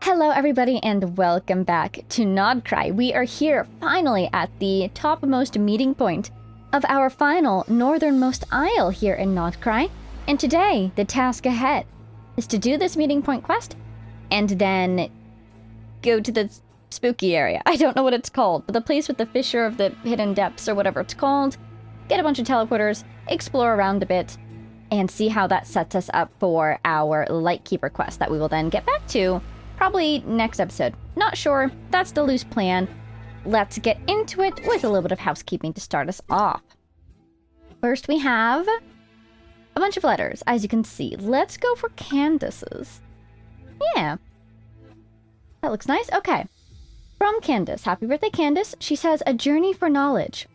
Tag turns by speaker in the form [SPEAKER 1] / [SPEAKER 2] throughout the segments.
[SPEAKER 1] Hello everybody and welcome back to Nodcry. We are here finally at the topmost meeting point of our final northernmost isle here in Nodcry. And today, the task ahead is to do this meeting point quest and then go to the spooky area. I don't know what it's called, but the place with the fissure of the hidden depths or whatever it's called. Get a bunch of teleporters, explore around a bit, and see how that sets us up for our Lightkeeper quest that we will then get back to probably next episode. Not sure. That's the loose plan. Let's get into it with a little bit of housekeeping to start us off. First, we have a bunch of letters, as you can see. Let's go for Candace's. Yeah. That looks nice. Okay. From Candace. Happy birthday, Candace. She says, a journey for knowledge.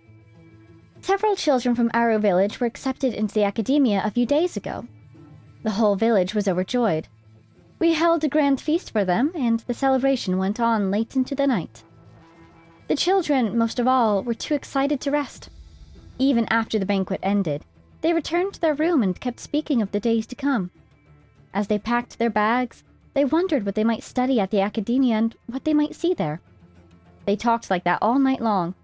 [SPEAKER 1] Several children from Arrow Village were accepted into the academia a few days ago. The whole village was overjoyed. We held a grand feast for them, and the celebration went on late into the night. The children, most of all, were too excited to rest. Even after the banquet ended, they returned to their room and kept speaking of the days to come. As they packed their bags, they wondered what they might study at the academia and what they might see there. They talked like that all night long.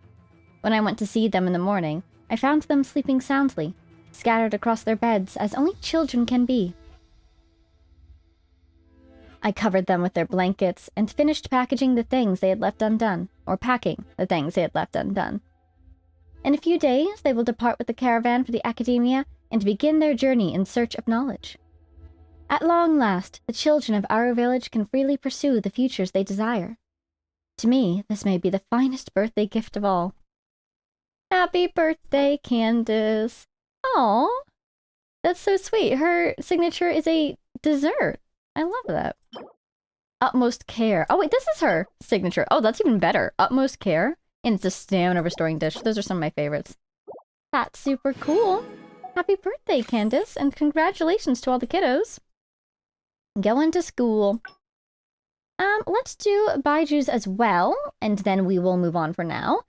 [SPEAKER 1] When I went to see them in the morning, I found them sleeping soundly, scattered across their beds as only children can be. I covered them with their blankets and finished packaging the things they had left undone, or packing the things they had left undone. In a few days, they will depart with the caravan for the academia and begin their journey in search of knowledge. At long last, the children of our village can freely pursue the futures they desire. To me, this may be the finest birthday gift of all. Happy birthday, Candace. Aw, that's so sweet. Her signature is a dessert. I love that. Utmost care. Oh wait, this is her signature. Oh, that's even better. Utmost care. And it's a stamina restoring dish. Those are some of my favorites. That's super cool. Happy birthday, Candace, and congratulations to all the kiddos. Going to school. Let's do Baiju's as well, and then we will move on for now.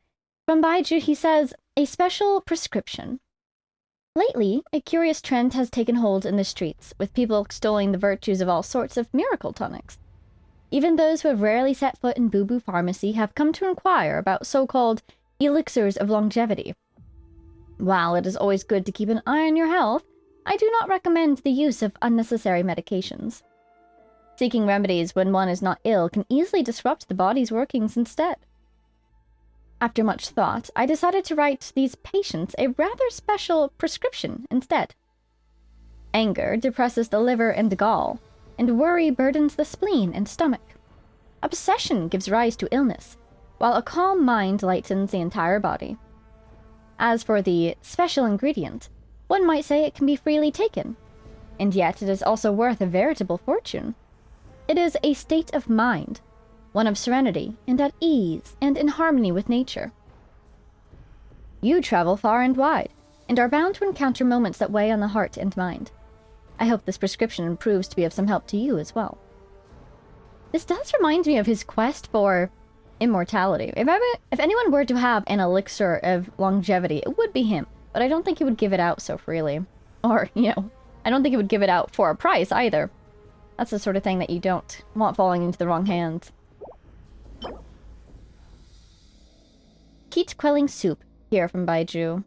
[SPEAKER 1] From Baiju, he says, a special prescription. Lately, a curious trend has taken hold in the streets, with people extolling the virtues of all sorts of miracle tonics. Even those who have rarely set foot in Boo Boo Pharmacy have come to inquire about so-called elixirs of longevity. While it is always good to keep an eye on your health, I do not recommend the use of unnecessary medications. Seeking remedies when one is not ill can easily disrupt the body's workings instead. After much thought, I decided to write these patients a rather special prescription instead. Anger depresses the liver and gall, and worry burdens the spleen and stomach. Obsession gives rise to illness, while a calm mind lightens the entire body. As for the special ingredient, one might say it can be freely taken, and yet it is also worth a veritable fortune. It is a state of mind, one of serenity and at ease and in harmony with nature. You travel far and wide, and are bound to encounter moments that weigh on the heart and mind. I hope this prescription proves to be of some help to you as well. This does remind me of his quest for immortality. If anyone were to have an elixir of longevity, it would be him, but I don't think he would give it out so freely. Or, I don't think he would give it out for a price either. That's the sort of thing that you don't want falling into the wrong hands. Heat quelling soup here from Baiju.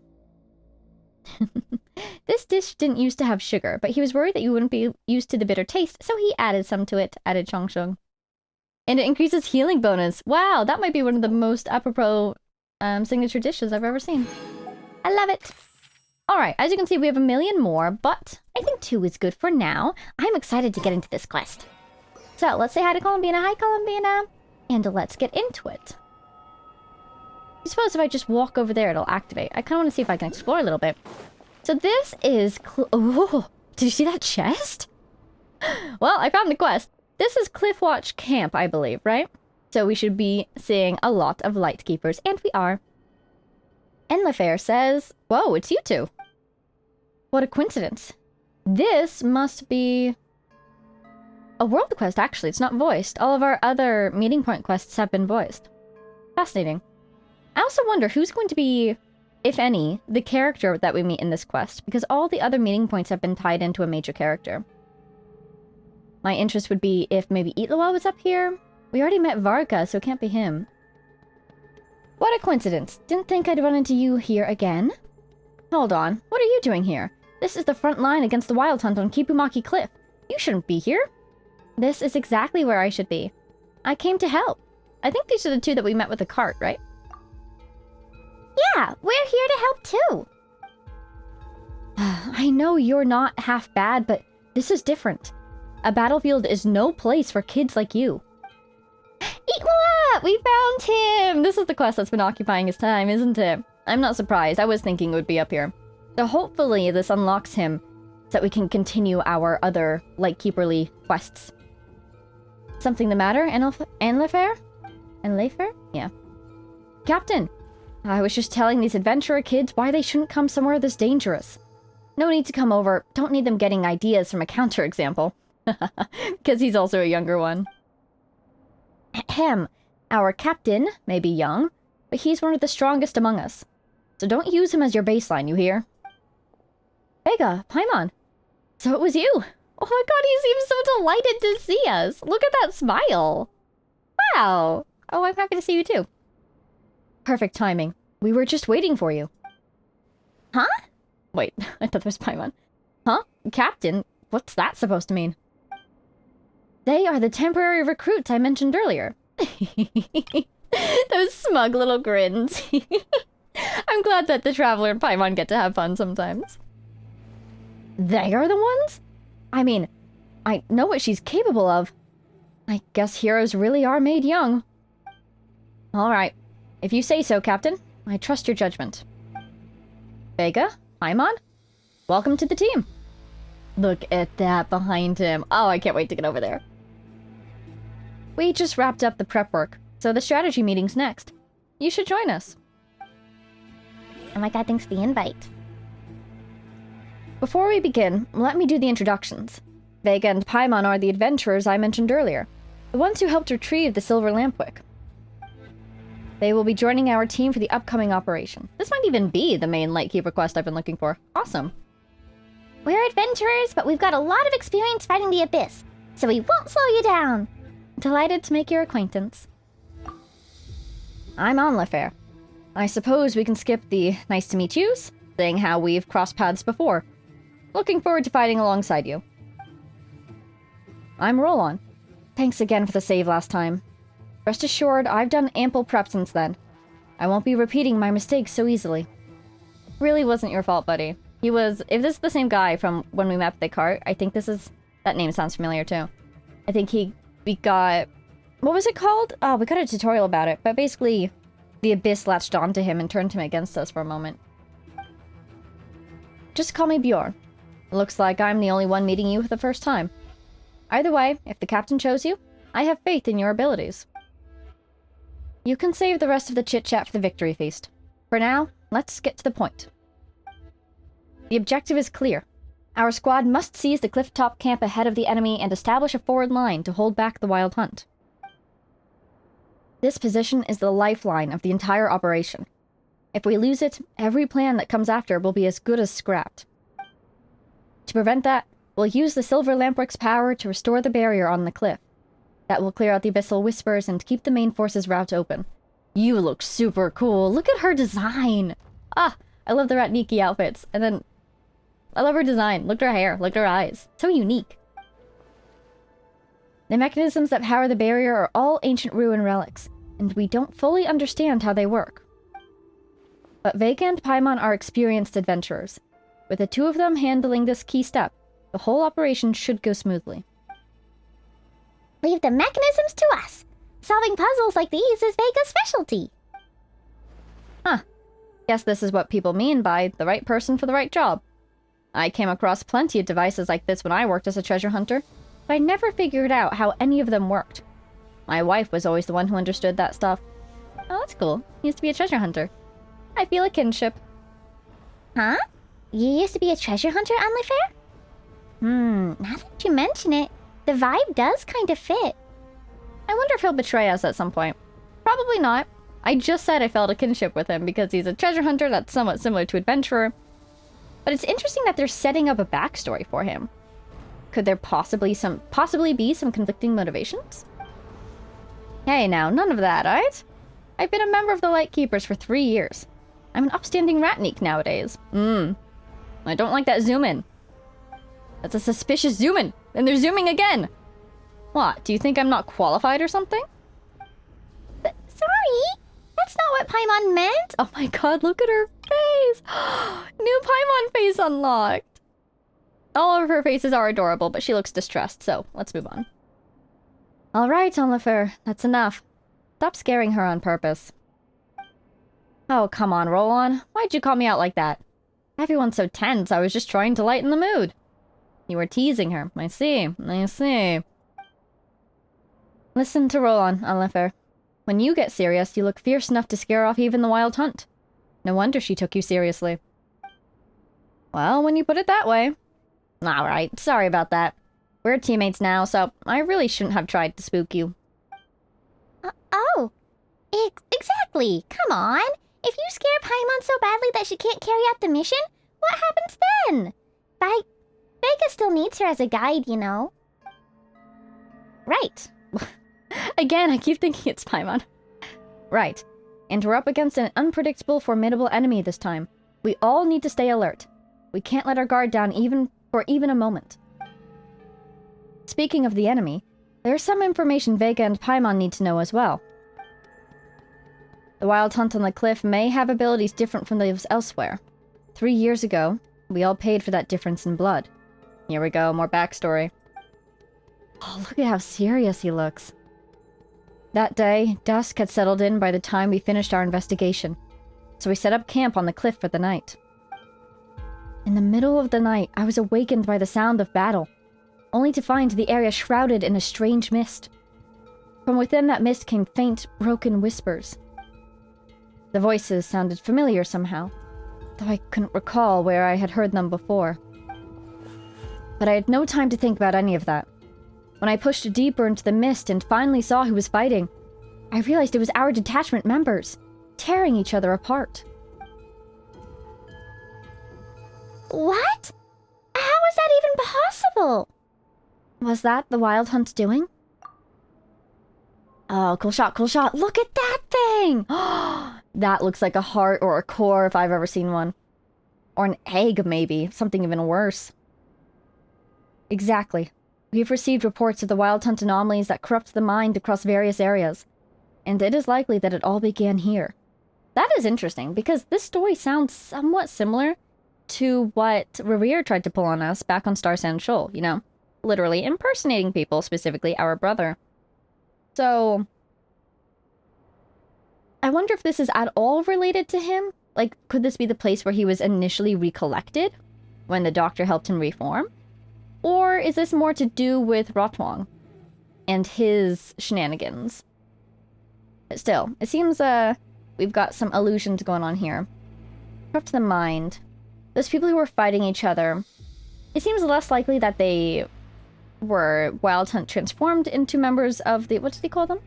[SPEAKER 1] This dish didn't used to have sugar, but he was worried that you wouldn't be used to the bitter taste, so he added some to it, added Chongsheng. And it increases healing bonus. Wow, that might be one of the most apropos signature dishes I've ever seen. I love it. Alright, as you can see, we have a million more, but I think 2 is good for now. I'm excited to get into this quest. So, let's say hi to Columbina. Hi, Columbina. And let's get into it. I suppose if I just walk over there, it'll activate. I kind of want to see if I can explore a little bit. So this is... Oh, did you see that chest? Well, I found the quest. This is Cliffwatch Camp, I believe, right? So we should be seeing a lot of Lightkeepers, and we are. Enlefair says, whoa, it's you two. What a coincidence. This must be a world quest, actually. It's not voiced. All of our other meeting point quests have been voiced. Fascinating. I also wonder who's going to be, if any, the character that we meet in this quest, because all the other meeting points have been tied into a major character. My interest would be if maybe Illuga was up here. We already met Varka, so it can't be him. What a coincidence. Didn't think I'd run into you here again. Hold on. What are you doing here? This is the front line against the Wild Hunt on Kipumaki Cliff. You shouldn't be here. This is exactly where I should be. I came to help. I think these are the two that we met with the cart, right?
[SPEAKER 2] Yeah, we're here to help too.
[SPEAKER 1] I know you're not half bad, but this is different. A battlefield is no place for kids like you.
[SPEAKER 2] Illuga!
[SPEAKER 1] We found him! This is the quest that's been occupying his time, isn't it? I'm not surprised. I was thinking it would be up here. So hopefully this unlocks him so that we can continue our other Lightkeeperly quests. Something the matter, Enlefair? Enlefair? Yeah. Captain, I was just telling these adventurer kids why they shouldn't come somewhere this dangerous. No need to come over. Don't need them getting ideas from a counterexample. Because he's also a younger one. Ahem. Our captain may be young, but he's one of the strongest among us. So don't use him as your baseline, you hear? Vega, Paimon. So it was you. Oh my god, he seems so delighted to see us. Look at that smile. Wow. Oh, I'm happy to see you too. Perfect timing. We were just waiting for you.
[SPEAKER 2] Huh?
[SPEAKER 1] Wait, I thought there was Paimon. Huh? Captain? What's that supposed to mean? They are the temporary recruits I mentioned earlier. Those smug little grins. I'm glad that the Traveler and Paimon get to have fun sometimes. They are the ones? I mean, I know what she's capable of. I guess heroes really are made young. Alright. If you say so, Captain. I trust your judgment. Vega? Paimon? Welcome to the team. Look at that behind him. Oh, I can't wait to get over there. We just wrapped up the prep work, so the strategy meeting's next. You should join us.
[SPEAKER 2] Oh my god, thanks for the invite.
[SPEAKER 1] Before we begin, let me do the introductions. Vega and Paimon are the adventurers I mentioned earlier, the ones who helped retrieve the Silver Lampwick. They will be joining our team for the upcoming operation. This might even be the main Lightkeeper quest I've been looking for. Awesome.
[SPEAKER 2] We're adventurers, but we've got a lot of experience fighting the Abyss, so we won't slow you down.
[SPEAKER 1] Delighted to make your acquaintance. I'm Enlefair. I suppose we can skip the nice to meet yous, seeing how we've crossed paths before. Looking forward to fighting alongside you. I'm Rollon. Thanks again for the save last time. Rest assured, I've done ample prep since then. I won't be repeating my mistakes so easily. Really wasn't your fault, buddy. He was... If this is the same guy from when we met the cart, I think this is... That name sounds familiar, too. I think we got... What was it called? Oh, we got a tutorial about it, but basically... The Abyss latched onto him and turned him against us for a moment. Just call me Bjorn. Looks like I'm the only one meeting you for the first time. Either way, if the captain chose you, I have faith in your abilities. You can save the rest of the chit-chat for the victory feast. For now, let's get to the point. The objective is clear. Our squad must seize the cliff-top camp ahead of the enemy and establish a forward line to hold back the Wild Hunt. This position is the lifeline of the entire operation. If we lose it, every plan that comes after will be as good as scrapped. To prevent that, we'll use the Silver Lampwick's power to restore the barrier on the cliff. That will clear out the Abyssal Whispers and keep the main force's route open. You look super cool. Look at her design. Ah, I love the Ratniki outfits. And then, I love her design. Look at her hair. Look at her eyes. So unique. The mechanisms that power the barrier are all ancient ruin relics, and we don't fully understand how they work. But Vega and Paimon are experienced adventurers. With the two of them handling this key step, the whole operation should go smoothly.
[SPEAKER 2] Leave the mechanisms to us. Solving puzzles like these is Vega's specialty.
[SPEAKER 1] Huh. Guess this is what people mean by the right person for the right job. I came across plenty of devices like this when I worked as a treasure hunter, but I never figured out how any of them worked. My wife was always the one who understood that stuff. Oh, that's cool. He used to be a treasure hunter. I feel a kinship.
[SPEAKER 2] Huh? You used to be a treasure hunter, Enlefair? Now that you mention it, the vibe does kind of fit.
[SPEAKER 1] I wonder if he'll betray us at some point. Probably not. I just said I felt a kinship with him because he's a treasure hunter that's somewhat similar to adventurer. But it's interesting that they're setting up a backstory for him. Could there possibly be some conflicting motivations? Hey now, none of that, alright? I've been a member of the Lightkeepers for 3 years. I'm an upstanding ratnik nowadays. I don't like that zoom in. That's a suspicious zoom in, and they're zooming again. What, do you think I'm not qualified or something?
[SPEAKER 2] Sorry, that's not what Paimon meant.
[SPEAKER 1] Oh my god, look at her face! New Paimon face unlocked! All of her faces are adorable, but she looks distressed, so let's move on. Alright, Enlefer, that's enough. Stop scaring her on purpose. Oh, come on, Roland. Why'd you call me out like that? Everyone's so tense, I was just trying to lighten the mood. You were teasing her. I see. Listen to Roland, Enlefer. When you get serious, you look fierce enough to scare off even the Wild Hunt. No wonder she took you seriously. Well, when you put it that way. Alright, sorry about that. We're teammates now, so I really shouldn't have tried to spook you.
[SPEAKER 2] Exactly. Come on. If you scare Paimon so badly that she can't carry out the mission, what happens then? Vega still needs her as a guide, you know.
[SPEAKER 1] Right. Again, I keep thinking it's Paimon. Right. And we're up against an unpredictable, formidable enemy this time. We all need to stay alert. We can't let our guard down for even a moment. Speaking of the enemy, there's some information Vega and Paimon need to know as well. The Wild Hunt on the cliff may have abilities different from those elsewhere. 3 years ago, we all paid for that difference in blood. Here we go, more backstory. Oh, look at how serious he looks. That day, dusk had settled in by the time we finished our investigation, so we set up camp on the cliff for the night. In the middle of the night, I was awakened by the sound of battle, only to find the area shrouded in a strange mist. From within that mist came faint, broken whispers. The voices sounded familiar somehow, though I couldn't recall where I had heard them before. But I had no time to think about any of that. When I pushed deeper into the mist and finally saw who was fighting, I realized it was our detachment members, tearing each other apart.
[SPEAKER 2] What? How is that even possible?
[SPEAKER 1] Was that the Wild Hunt's doing? Oh, cool shot, cool shot. Look at that thing! That looks like a heart or a core if I've ever seen one. Or an egg, maybe. Something even worse. Exactly. We've received reports of the Wild Hunt anomalies that corrupt the mind across various areas. And it is likely that it all began here. That is interesting, because this story sounds somewhat similar to what Revere tried to pull on us back on Star Sand Shoal, you know? Literally impersonating people, specifically our brother. So, I wonder if this is at all related to him? Like, could this be the place where he was initially recollected when the doctor helped him reform? Or is this more to do with Rotwang and his shenanigans? But still, it seems we've got some illusions going on here. Corrupt the mind. Those people who were fighting each other, it seems less likely that they were Wild Hunt transformed into members of the, what did he call them?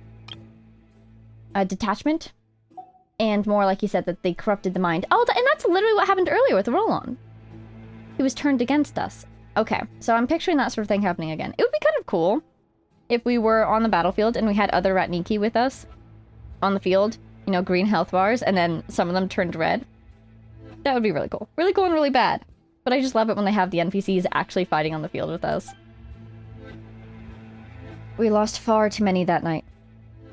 [SPEAKER 1] A detachment? And more like he said that they corrupted the mind. Oh, and that's literally what happened earlier with Roland. He was turned against us. Okay, so I'm picturing that sort of thing happening again. It would be kind of cool if we were on the battlefield and we had other Ratniki with us on the field, you know, green health bars, and then some of them turned red. That would be really cool. Really cool and really bad. But I just love it when they have the NPCs actually fighting on the field with us. We lost far too many that night.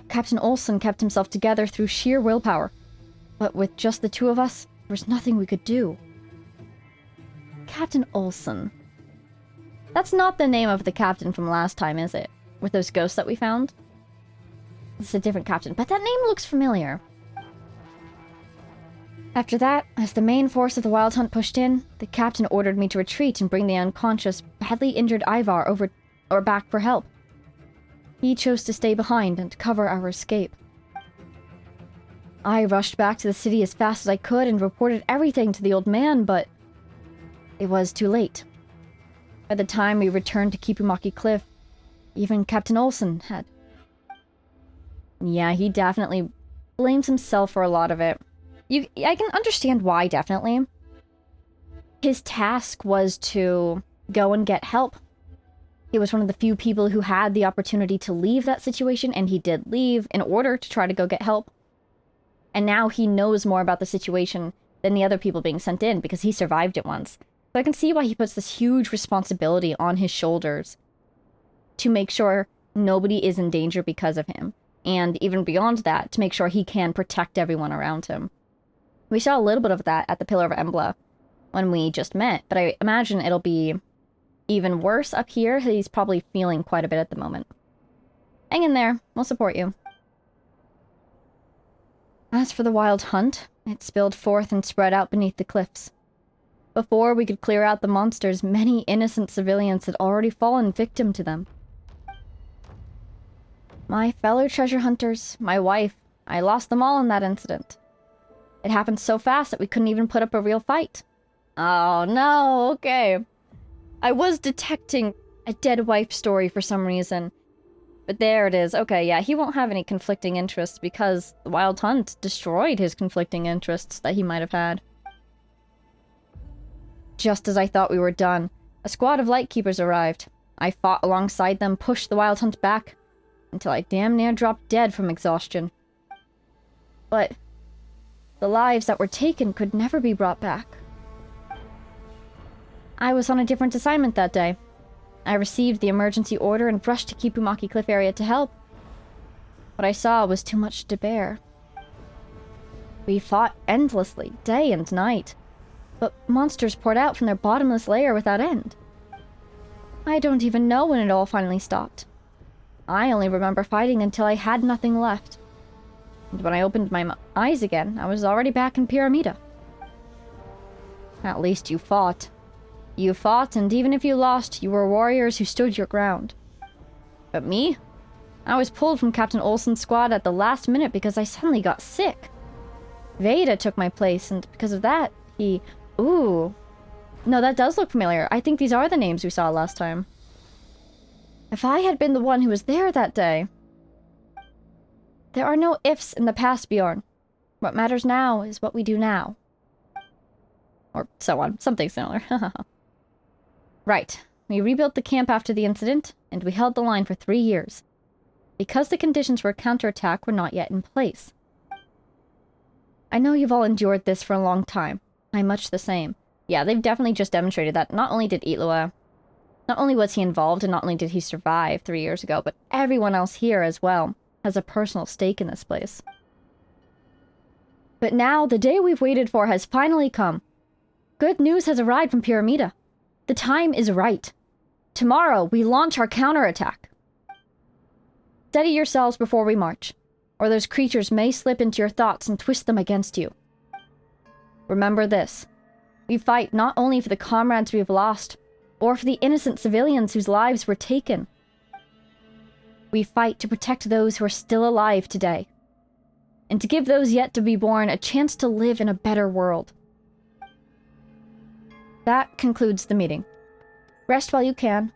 [SPEAKER 1] Captain Olsen kept himself together through sheer willpower. But with just the two of us, there was nothing we could do. Captain Olsen. That's not the name of the captain from last time, is it? With those ghosts that we found? It's a different captain, but that name looks familiar. After that, as the main force of the Wild Hunt pushed in, the captain ordered me to retreat and bring the unconscious, badly injured Ivar back for help. He chose to stay behind and cover our escape. I rushed back to the city as fast as I could and reported everything to the old man, but it was too late. By the time we returned to Kipumaki Cliff, even Captain Olsen had... Yeah, he definitely blames himself for a lot of it. I can understand why, definitely. His task was to go and get help He was one of the few people who had the opportunity to leave that situation, and he did leave in order to try to go get help. And now he knows more about the situation than the other people being sent in because he survived it once. So I can see why he puts this huge responsibility on his shoulders to make sure nobody is in danger because of him. And even beyond that, to make sure he can protect everyone around him. We saw a little bit of that at the Pillar of Embla when we just met, but I imagine it'll be even worse up here. He's probably feeling quite a bit at the moment. Hang in there. We'll support you. As for the wild hunt, it spilled forth and spread out beneath the cliffs. Before we could clear out the monsters, many innocent civilians had already fallen victim to them. My fellow treasure hunters, my wife, I lost them all in that incident. It happened so fast that we couldn't even put up a real fight. Oh no, okay. I was detecting a dead wife story for some reason. But there it is. Okay, yeah, he won't have any conflicting interests because the wild hunt destroyed his conflicting interests that he might have had. Just as I thought we were done, a squad of lightkeepers arrived. I fought alongside them, pushed the wild hunt back, until I damn near dropped dead from exhaustion. But the lives that were taken could never be brought back. I was on a different assignment that day. I received the emergency order and rushed to Kipumaki Cliff area to help. What I saw was too much to bear. We fought endlessly, day and night, but monsters poured out from their bottomless lair without end. I don't even know when it all finally stopped. I only remember fighting until I had nothing left. And when I opened my eyes again, I was already back in Pyramida. At least you fought. You fought, and even if you lost, you were warriors who stood your ground. But me? I was pulled from Captain Olsen's squad at the last minute because I suddenly got sick. Veda took my place, and because of that, he... Ooh. No, that does look familiar. I think these are the names we saw last time. If I had been the one who was there that day... There are no ifs in the past, Bjorn. What matters now is what we do now. Or so on. Something similar. Right. We rebuilt the camp after the incident, and we held the line for 3 years. Because the conditions for a counterattack were not yet in place. I know you've all endured this for a long time. I'm much the same. Yeah, they've definitely just demonstrated that not only did Illuga... Not only was he involved, and not only did he survive 3 years ago, but everyone else here as well has a personal stake in this place. But now, the day we've waited for has finally come. Good news has arrived from Pyramida. The time is right. Tomorrow, we launch our counterattack. Steady yourselves before we march, or those creatures may slip into your thoughts and twist them against you. Remember this. We fight not only for the comrades we have lost, or for the innocent civilians whose lives were taken. We fight to protect those who are still alive today, and to give those yet to be born a chance to live in a better world. That concludes the meeting. Rest while you can.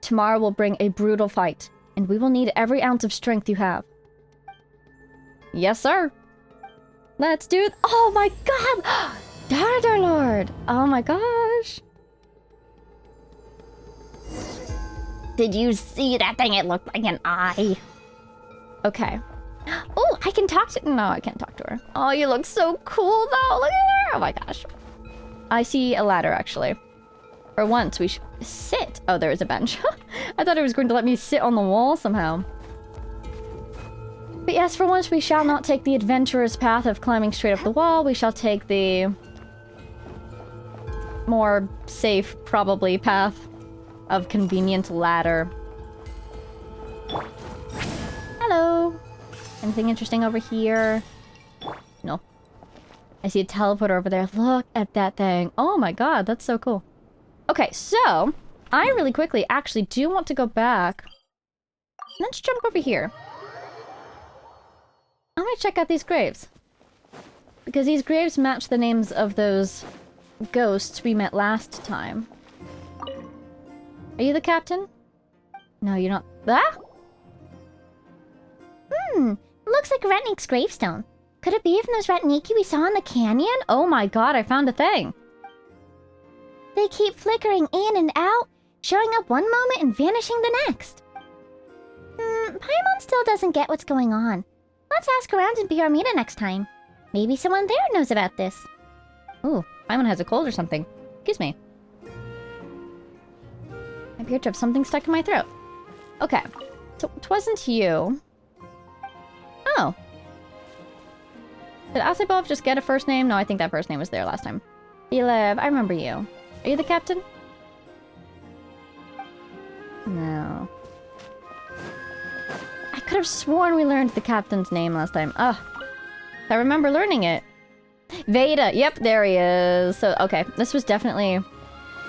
[SPEAKER 1] Tomorrow will bring a brutal fight, and we will need every ounce of strength you have. Yes, sir. Let's do it. Oh my god! Darder Lord! Oh my gosh.
[SPEAKER 2] Did you see that thing? It looked like an eye.
[SPEAKER 1] Okay.
[SPEAKER 2] Oh, I can talk to...
[SPEAKER 1] No, I can't talk to her.
[SPEAKER 2] Oh, you look so cool, though. Look at her.
[SPEAKER 1] Oh my gosh. I see a ladder, actually. For once, we should sit. Oh, there is a bench. I thought it was going to let me sit on the wall somehow. But yes, for once, we shall not take the adventurous path of climbing straight up the wall. We shall take the more safe, probably, path of convenient ladder. Hello. Anything interesting over here? No. I see a teleporter over there. Look at that thing. Oh my god, that's so cool. Okay, so I really quickly actually do want to go back. Let's jump over here. I want to check out these graves. Because these graves match the names of those ghosts we met last time. Are you the captain? No, you're not. Ah?
[SPEAKER 2] Looks like Retnik's gravestone. Could it be from those Retniki we saw in the canyon?
[SPEAKER 1] Oh my god, I found a thing.
[SPEAKER 2] They keep flickering in and out. Showing up one moment and vanishing the next. Paimon still doesn't get what's going on. Let's ask around in Pyramida next time. Maybe someone there knows about this.
[SPEAKER 1] Ooh, Paimon has a cold or something. Excuse me. I appear to have something stuck in my throat. Okay. So it wasn't you. Oh. Did Asibov just get a first name? No, I think that first name was there last time. Elev, I remember you. Are you the captain? No. I could have sworn we learned the captain's name last time. Ugh. I remember learning it. Veda. Yep, there he is. So, okay. This was definitely...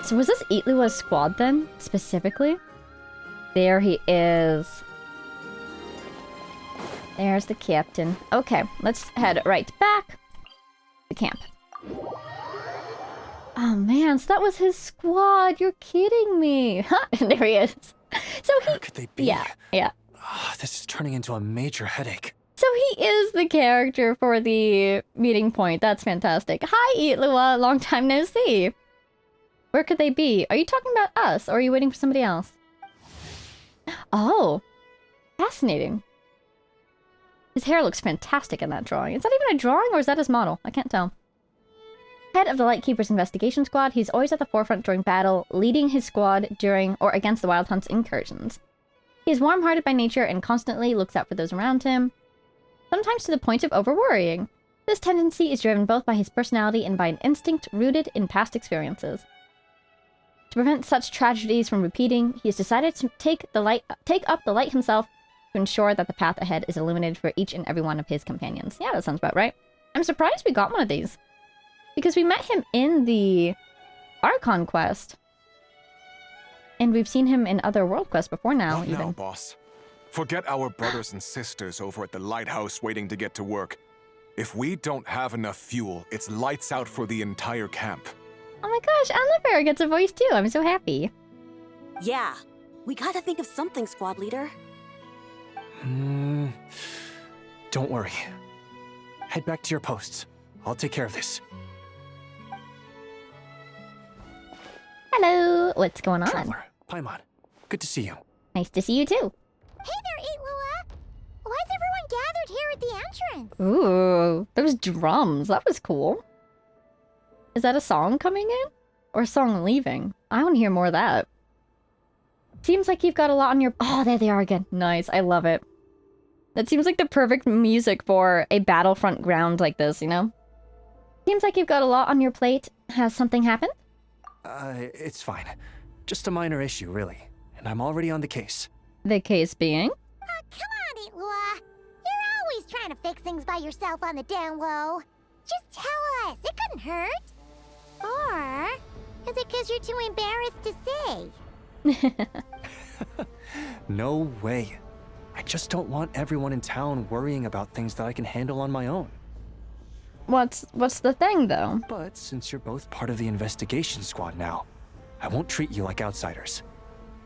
[SPEAKER 1] So was this Illuga's squad then? Specifically? There he is. There's the captain. Okay, let's head right back to camp. Oh man, so that was his squad. You're kidding me. Huh, there he is. So he...
[SPEAKER 3] Where could they be?
[SPEAKER 1] Yeah.
[SPEAKER 3] Oh, this is turning into a major headache.
[SPEAKER 1] So he is the character for the meeting point. That's fantastic. Hi, Illuga. Long time no see. Where could they be? Are you talking about us, or are you waiting for somebody else? Oh, fascinating. His hair looks fantastic in that drawing. Is that even a drawing, or is that his model? I can't tell. Head of the Lightkeeper's investigation squad, he's always at the forefront during battle, leading his squad during or against the Wild Hunt's incursions. He is warm-hearted by nature and constantly looks out for those around him, sometimes to the point of over-worrying. This tendency is driven both by his personality and by an instinct rooted in past experiences. To prevent such tragedies from repeating, he has decided to take up the light himself to ensure that the path ahead is illuminated for each and every one of his companions. Yeah, that sounds about right. I'm surprised we got one of these. Because we met him in the Archon quest. And we've seen him in other world quests before now,
[SPEAKER 4] Not
[SPEAKER 1] even.
[SPEAKER 4] now, boss. Forget our brothers and sisters over at the lighthouse waiting to get to work. If we don't have enough fuel, it's lights out for the entire camp.
[SPEAKER 1] Oh my gosh, Anlafair gets a voice too. I'm so happy.
[SPEAKER 5] Yeah, we gotta think of something, squad leader.
[SPEAKER 3] Don't worry. Head back to your posts. I'll take care of this.
[SPEAKER 1] Hello, what's going on?
[SPEAKER 3] Traveler, Paimon, good to see you.
[SPEAKER 1] Nice to see you too.
[SPEAKER 2] Hey there, Illuga. Why is everyone gathered here at the entrance?
[SPEAKER 1] Ooh, those drums. That was cool. Is that a song coming in? Or a song leaving? I want to hear more of that. Seems like you've got a lot on your... Oh, there they are again. Nice, I love it. That seems like the perfect music for a battlefront ground like this, you know? Seems like you've got a lot on your plate. Has something happened?
[SPEAKER 3] It's fine. Just a minor issue, really. And I'm already on the case.
[SPEAKER 1] The case being?
[SPEAKER 2] Come on, Illuga. You're always trying to fix things by yourself on the down low. Just tell us. It couldn't hurt. Or is it because you're too embarrassed to say?
[SPEAKER 3] No way. I just don't want everyone in town worrying about things that I can handle on my own.
[SPEAKER 1] What's the thing, though?
[SPEAKER 3] But since you're both part of the investigation squad now, I won't treat you like outsiders.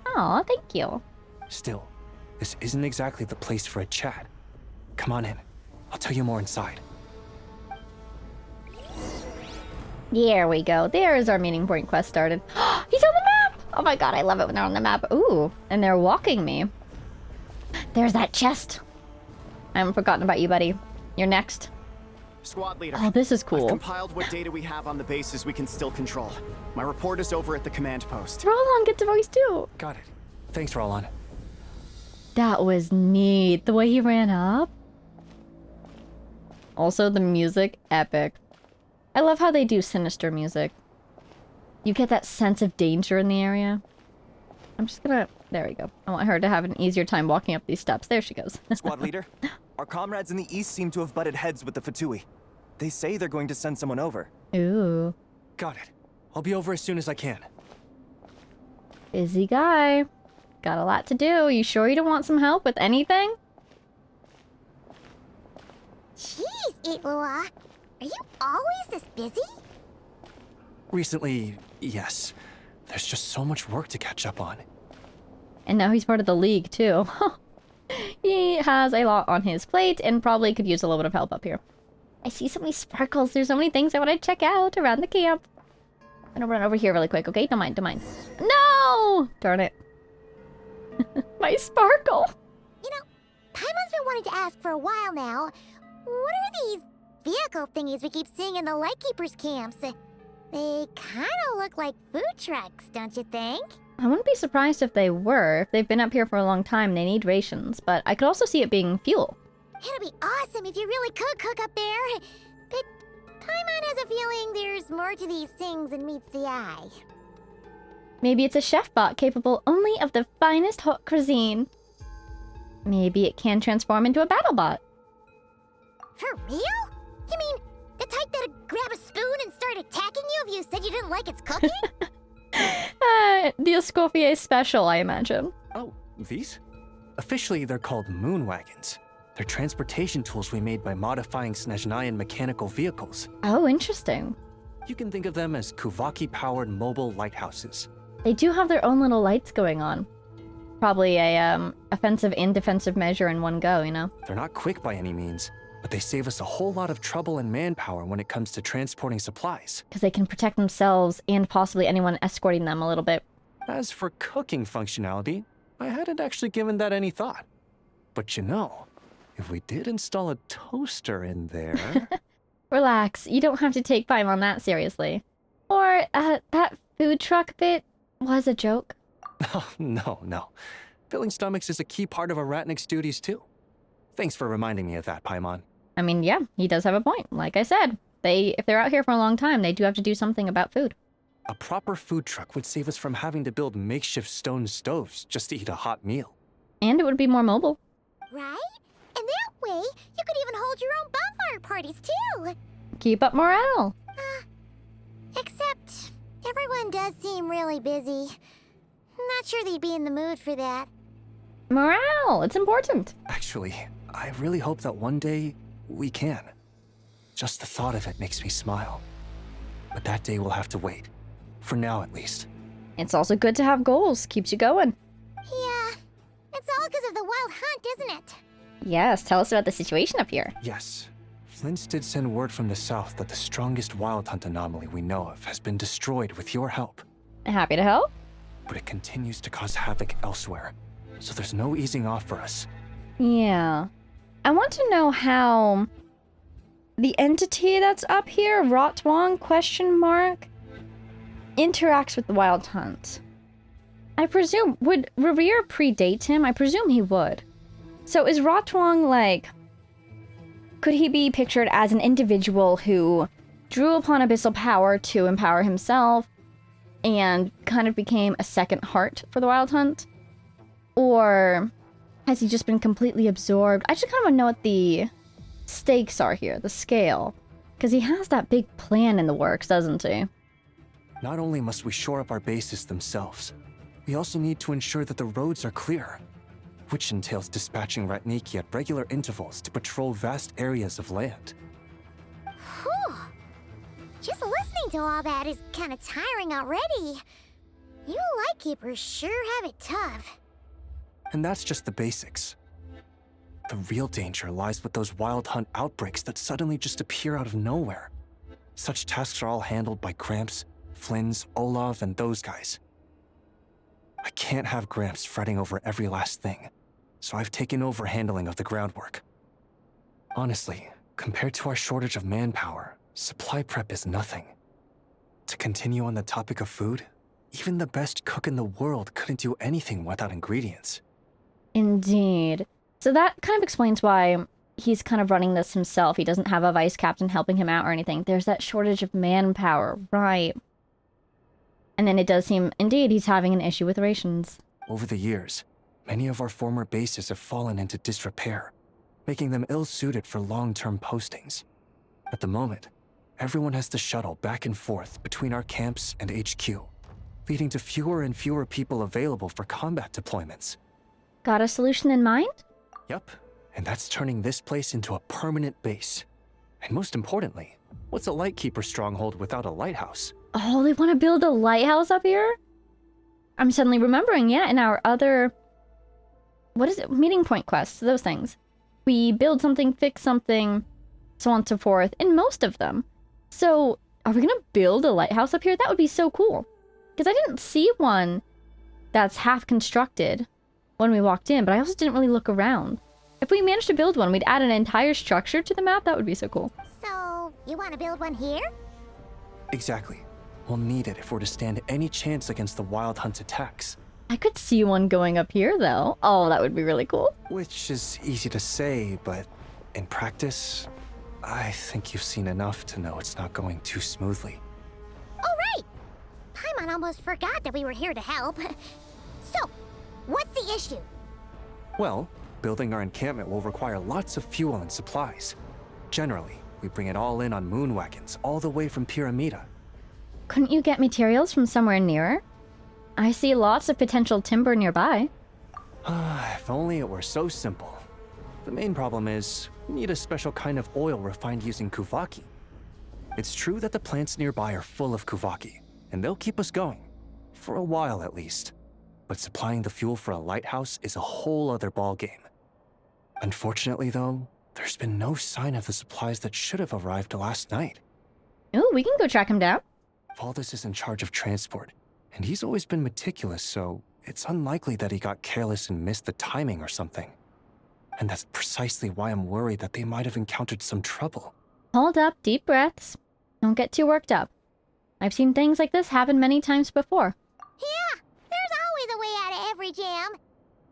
[SPEAKER 1] Aw, thank you.
[SPEAKER 3] Still, this isn't exactly the place for a chat. Come on in. I'll tell you more inside.
[SPEAKER 1] There we go. There is our meeting point quest started. He's on the map! Oh my god, I love it when they're on the map. Ooh, and they're walking me. There's that chest. I haven't forgotten about you, buddy. You're next.
[SPEAKER 6] Squad leader.
[SPEAKER 1] Oh, this is
[SPEAKER 6] I've
[SPEAKER 1] cool.
[SPEAKER 6] compiled what data we have on the bases we can still control. My report is over at the command post.
[SPEAKER 1] Roland gets a voice too.
[SPEAKER 3] Got it. Thanks, Roland.
[SPEAKER 1] That was neat. The way he ran up. Also, the music, epic. I love how they do sinister music. You get that sense of danger in the area. I'm just gonna... There we go. I want her to have an easier time walking up these steps. There she goes.
[SPEAKER 7] Squad leader, our comrades in the east seem to have butted heads with the Fatui. They say they're going to send someone over.
[SPEAKER 1] Ooh.
[SPEAKER 3] Got it. I'll be over as soon as I can.
[SPEAKER 1] Busy guy. Got a lot to do. You sure you don't want some help with anything?
[SPEAKER 2] Jeez, Illuga. Are you always this busy?
[SPEAKER 3] Recently, yes. There's just so much work to catch up on.
[SPEAKER 1] And now he's part of the league, too. He has a lot on his plate and probably could use a little bit of help up here. I see so many sparkles. There's so many things I want to check out around the camp. I'm gonna run over here really quick, okay? Don't mind, don't mind. No! Darn it. My sparkle!
[SPEAKER 2] You know, Paimon's been wanting to ask for a while now. What are these vehicle thingies we keep seeing in the Lightkeepers' camps? They kind of look like food trucks, don't you think?
[SPEAKER 1] I wouldn't be surprised if they were. If they've been up here for a long time, they need rations. But I could also see it being fuel.
[SPEAKER 2] It'll be awesome if you really could cook up there. But Paimon has a feeling there's more to these things than meets the eye.
[SPEAKER 1] Maybe it's a chef bot capable only of the finest haute cuisine. Maybe it can transform into a battle bot.
[SPEAKER 2] For real? You mean the type that'd grab a spoon and start attacking you if you said you didn't like its cooking?
[SPEAKER 1] The Escoffier special, I imagine.
[SPEAKER 3] Oh, these? Officially, they're called moon wagons. They're transportation tools we made by modifying Snezhnayan mechanical vehicles.
[SPEAKER 1] Oh, interesting.
[SPEAKER 3] You can think of them as Kuvaki-powered mobile lighthouses.
[SPEAKER 1] They do have their own little lights going on. Probably a offensive and defensive measure in one go, you know?
[SPEAKER 3] They're not quick by any means, but they save us a whole lot of trouble and manpower when it comes to transporting supplies.
[SPEAKER 1] Because they can protect themselves and possibly anyone escorting them a little bit.
[SPEAKER 3] As for cooking functionality, I hadn't actually given that any thought. But you know, if we did install a toaster in there...
[SPEAKER 1] Relax, you don't have to take Paimon that seriously. Or, that food truck bit was a joke.
[SPEAKER 3] Oh, no. Filling stomachs is a key part of a Ratnik's duties too. Thanks for reminding me of that, Paimon.
[SPEAKER 1] I mean, yeah, he does have a point. Like I said, if they're out here for a long time, they do have to do something about food.
[SPEAKER 3] A proper food truck would save us from having to build makeshift stone stoves just to eat a hot meal.
[SPEAKER 1] And it would be more mobile.
[SPEAKER 2] Right? And that way, you could even hold your own bonfire parties too!
[SPEAKER 1] Keep up morale.
[SPEAKER 2] Except, everyone does seem really busy. Not sure they'd be in the mood for that.
[SPEAKER 1] Morale, it's important.
[SPEAKER 3] Actually, I really hope that one day we can. Just the thought of it makes me smile. But that day will have to wait. For now, at least.
[SPEAKER 1] It's also good to have goals. Keeps you going.
[SPEAKER 2] Yeah, it's all because of the wild hunt, isn't it?
[SPEAKER 1] Yes, tell us about the situation up here.
[SPEAKER 3] Yes. Flint's did send word from the south that the strongest wild hunt anomaly we know of has been destroyed with your help.
[SPEAKER 1] Happy to help.
[SPEAKER 3] But it continues to cause havoc elsewhere. So there's no easing off for us.
[SPEAKER 1] Yeah. I want to know how the entity that's up here, Rotwang, interacts with the wild hunt. I presume, would Revere predate him? I presume he would. So is Rotwang like... Could he be pictured as an individual who drew upon abyssal power to empower himself and kind of became a second heart for the wild hunt? Or has he just been completely absorbed? I just kind of want to know what the stakes are here, the scale. Because he has that big plan in the works, doesn't he?
[SPEAKER 3] Not only must we shore up our bases themselves, we also need to ensure that the roads are clear, which entails dispatching Ratniki at regular intervals to patrol vast areas of land.
[SPEAKER 2] Whew. Just listening to all that is kind of tiring already. You Lightkeepers sure have it tough.
[SPEAKER 3] And that's just the basics. The real danger lies with those wild hunt outbreaks that suddenly just appear out of nowhere. Such tasks are all handled by Gramps, Flynn's, Olav, and those guys. I can't have Gramps fretting over every last thing, so I've taken over handling of the groundwork. Honestly, compared to our shortage of manpower, supply prep is nothing. To continue on the topic of food, even the best cook in the world couldn't do anything without ingredients.
[SPEAKER 1] Indeed. So that kind of explains why he's kind of running this himself. He doesn't have a vice captain helping him out or anything. There's that shortage of manpower, right? And then it does seem, indeed, he's having an issue with rations.
[SPEAKER 3] Over the years, many of our former bases have fallen into disrepair, making them ill-suited for long-term postings. At the moment, everyone has to shuttle back and forth between our camps and HQ, leading to fewer and fewer people available for combat deployments.
[SPEAKER 1] Got a solution in mind?
[SPEAKER 3] Yep, and that's turning this place into a permanent base. And most importantly, what's a Lightkeeper stronghold without a lighthouse?
[SPEAKER 1] Oh, they want to build a lighthouse up here? I'm suddenly remembering, yeah, in our other... What is it? Meeting point quests, those things. We build something, fix something, so on and so forth, in most of them. So, Are we gonna build a lighthouse up here? That would be so cool. Because I didn't see one that's half constructed when we walked in, but I also didn't really look around. If we managed to build one, we'd add an entire structure to the map. That would be so cool.
[SPEAKER 2] So, you want to build one here?
[SPEAKER 3] Exactly. We'll need it if we're to stand any chance against the Wild Hunt's attacks.
[SPEAKER 1] I could see one going up here, though. Oh, that would be really cool.
[SPEAKER 3] Which is easy to say, but in practice, I think you've seen enough to know it's not going too smoothly.
[SPEAKER 2] Oh, right! Paimon almost forgot that we were here to help. So, what's the issue?
[SPEAKER 3] Well, building our encampment will require lots of fuel and supplies. Generally, we bring it all in on moon wagons, all the way from Pyramida.
[SPEAKER 1] Couldn't you get materials from somewhere nearer? I see lots of potential timber nearby.
[SPEAKER 3] If only it were so simple. The main problem is, we need a special kind of oil refined using kuvaki. It's true that the plants nearby are full of kuvaki, and they'll keep us going. For a while, at least. But supplying the fuel for a lighthouse is a whole other ballgame. Unfortunately, though, there's been no sign of the supplies that should have arrived last night.
[SPEAKER 1] Ooh, we can go track him down.
[SPEAKER 3] Valdez is in charge of transport, and he's always been meticulous, so it's unlikely that he got careless and missed the timing or something. And that's precisely why I'm worried that they might have encountered some trouble.
[SPEAKER 1] Hold up, deep breaths. Don't get too worked up. I've seen things like this happen many times before.
[SPEAKER 2] Yeah, there's always a way out of every jam.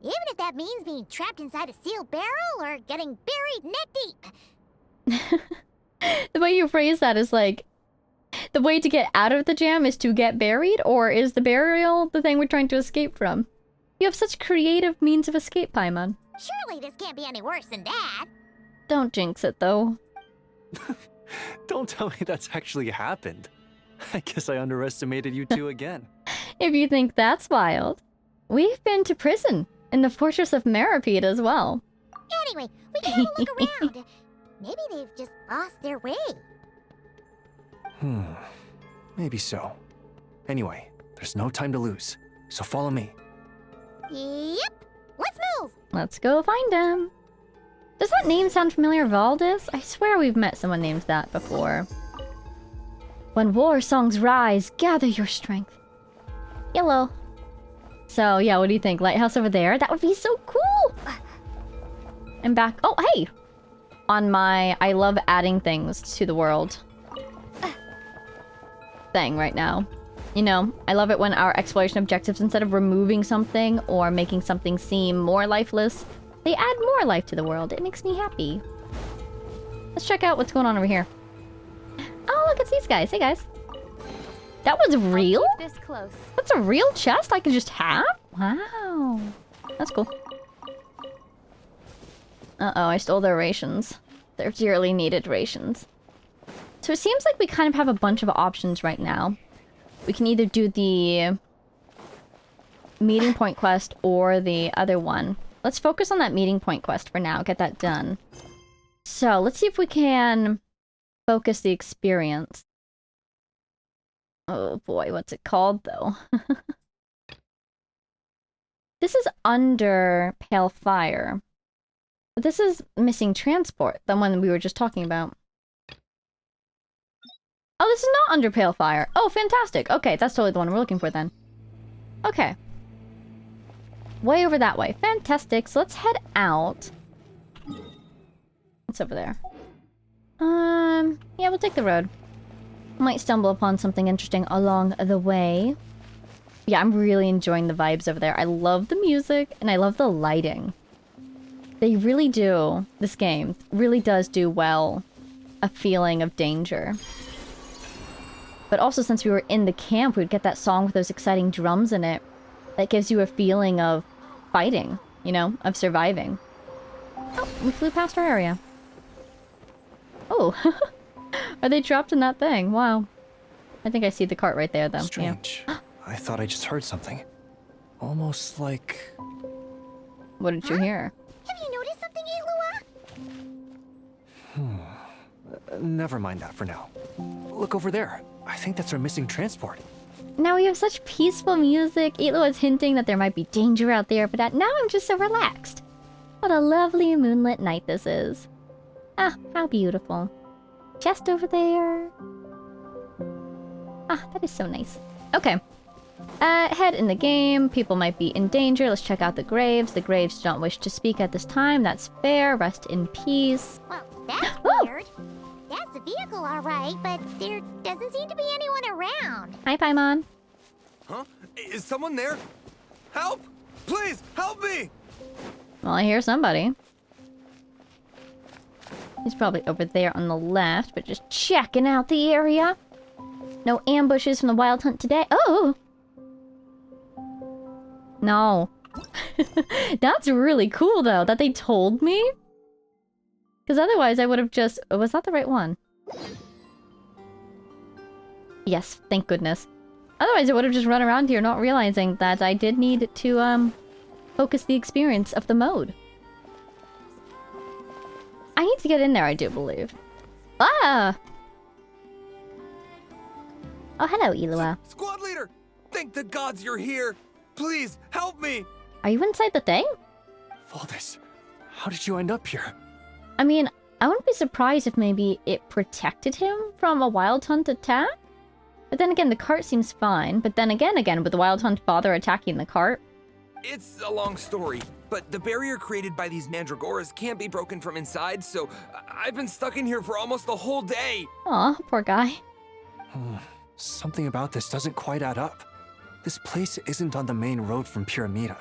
[SPEAKER 2] Even if that means being trapped inside a sealed barrel or getting buried neck deep.
[SPEAKER 1] The way you phrase that is like, the way to get out of the jam is to get buried, or is the burial the thing we're trying to escape from? You have such creative means of escape, Paimon.
[SPEAKER 2] Surely this can't be any worse than that.
[SPEAKER 1] Don't jinx it, though.
[SPEAKER 3] Don't tell me that's actually happened. I guess I underestimated you two again.
[SPEAKER 1] If you think that's wild. We've been to prison in the Fortress of Meripede as well.
[SPEAKER 2] Anyway, we can have a look around. Maybe they've just lost their way.
[SPEAKER 3] Maybe so. Anyway, there's no time to lose, so follow me.
[SPEAKER 2] Yep, let's move.
[SPEAKER 1] Let's go find him. Does that name sound familiar, Valdez? I swear we've met someone named that before. When war songs rise, gather your strength. Hello. So, yeah, what do you think? Lighthouse over there? That would be so cool! I'm back. Oh, hey! On my I love adding things to the world thing right now. You know, I love it when our exploration objectives, instead of removing something or making something seem more lifeless, they add more life to the world. It makes me happy. Let's check out what's going on over here. Oh, look, it's these guys. Hey, guys. That was real?
[SPEAKER 8] This close.
[SPEAKER 1] That's a real chest I can just have? Wow. That's cool. Uh-oh, I stole their rations. Their dearly needed rations. So it seems like we kind of have a bunch of options right now. We can either do the meeting point quest or the other one. Let's focus on that meeting point quest for now. Get that done. So let's see if we can focus the experience. Oh boy, what's it called though? This is under Pale Fire. This is missing transport, the one we were just talking about. Oh, this is not under Pale Fire. Oh, fantastic. Okay, that's totally the one we're looking for then. Okay. Way over that way. Fantastic. So let's head out. What's over there? Yeah, we'll take the road. Might stumble upon something interesting along the way. Yeah, I'm really enjoying the vibes over there. I love the music and I love the lighting. They really do. This game really does do well a feeling of danger. But also, since we were in the camp, we'd get that song with those exciting drums in it. That gives you a feeling of fighting, you know, of surviving. Oh, we flew past our area. Oh, are they trapped in that thing? Wow. I think I see the cart right there, though.
[SPEAKER 3] Strange.
[SPEAKER 1] Yeah.
[SPEAKER 3] I thought I just heard something. Almost like...
[SPEAKER 1] What did you hear?
[SPEAKER 2] Have you noticed something, Ilua?
[SPEAKER 3] Never mind that for now. Look over there. I think that's our missing transport.
[SPEAKER 1] Now we have such peaceful music. Elo is hinting that there might be danger out there, but now I'm just so relaxed. What a lovely moonlit night this is. Ah, how beautiful. Chest over there. Ah, that is so nice. Okay. Head in the game. People might be in danger. Let's check out the graves. The graves don't wish to speak at this time. That's fair. Rest in peace.
[SPEAKER 2] Well, that's
[SPEAKER 1] Oh!
[SPEAKER 2] weird. That's the vehicle, all right, but there doesn't seem to be anyone around.
[SPEAKER 1] Hi, Paimon.
[SPEAKER 8] Huh? Is someone there? Help! Please, help me!
[SPEAKER 1] Well, I hear somebody. He's probably over there on the left, but just checking out the area. No ambushes from the wild hunt today. Oh! No. That's really cool, though, that they told me. Because otherwise I would have just... Was that the right one? Yes, thank goodness. Otherwise I would have just run around here not realizing that I did need to, focus the experience of the mode. I need to get in there, I do believe. Ah! Oh, hello, Illuga.
[SPEAKER 8] Squad leader! Thank the gods you're here! Please, help me!
[SPEAKER 1] Are you inside the thing?
[SPEAKER 3] Valdis, how did you end up here?
[SPEAKER 1] I mean, I wouldn't be surprised if maybe it protected him from a wild hunt attack. But then again, the cart seems fine. But then again, would the wild hunt bother attacking the cart?
[SPEAKER 8] It's a long story, but the barrier created by these mandragoras can't be broken from inside, so I've been stuck in here for almost the whole day.
[SPEAKER 1] Aw, poor guy.
[SPEAKER 3] Something about this doesn't quite add up. This place isn't on the main road from Pyramida,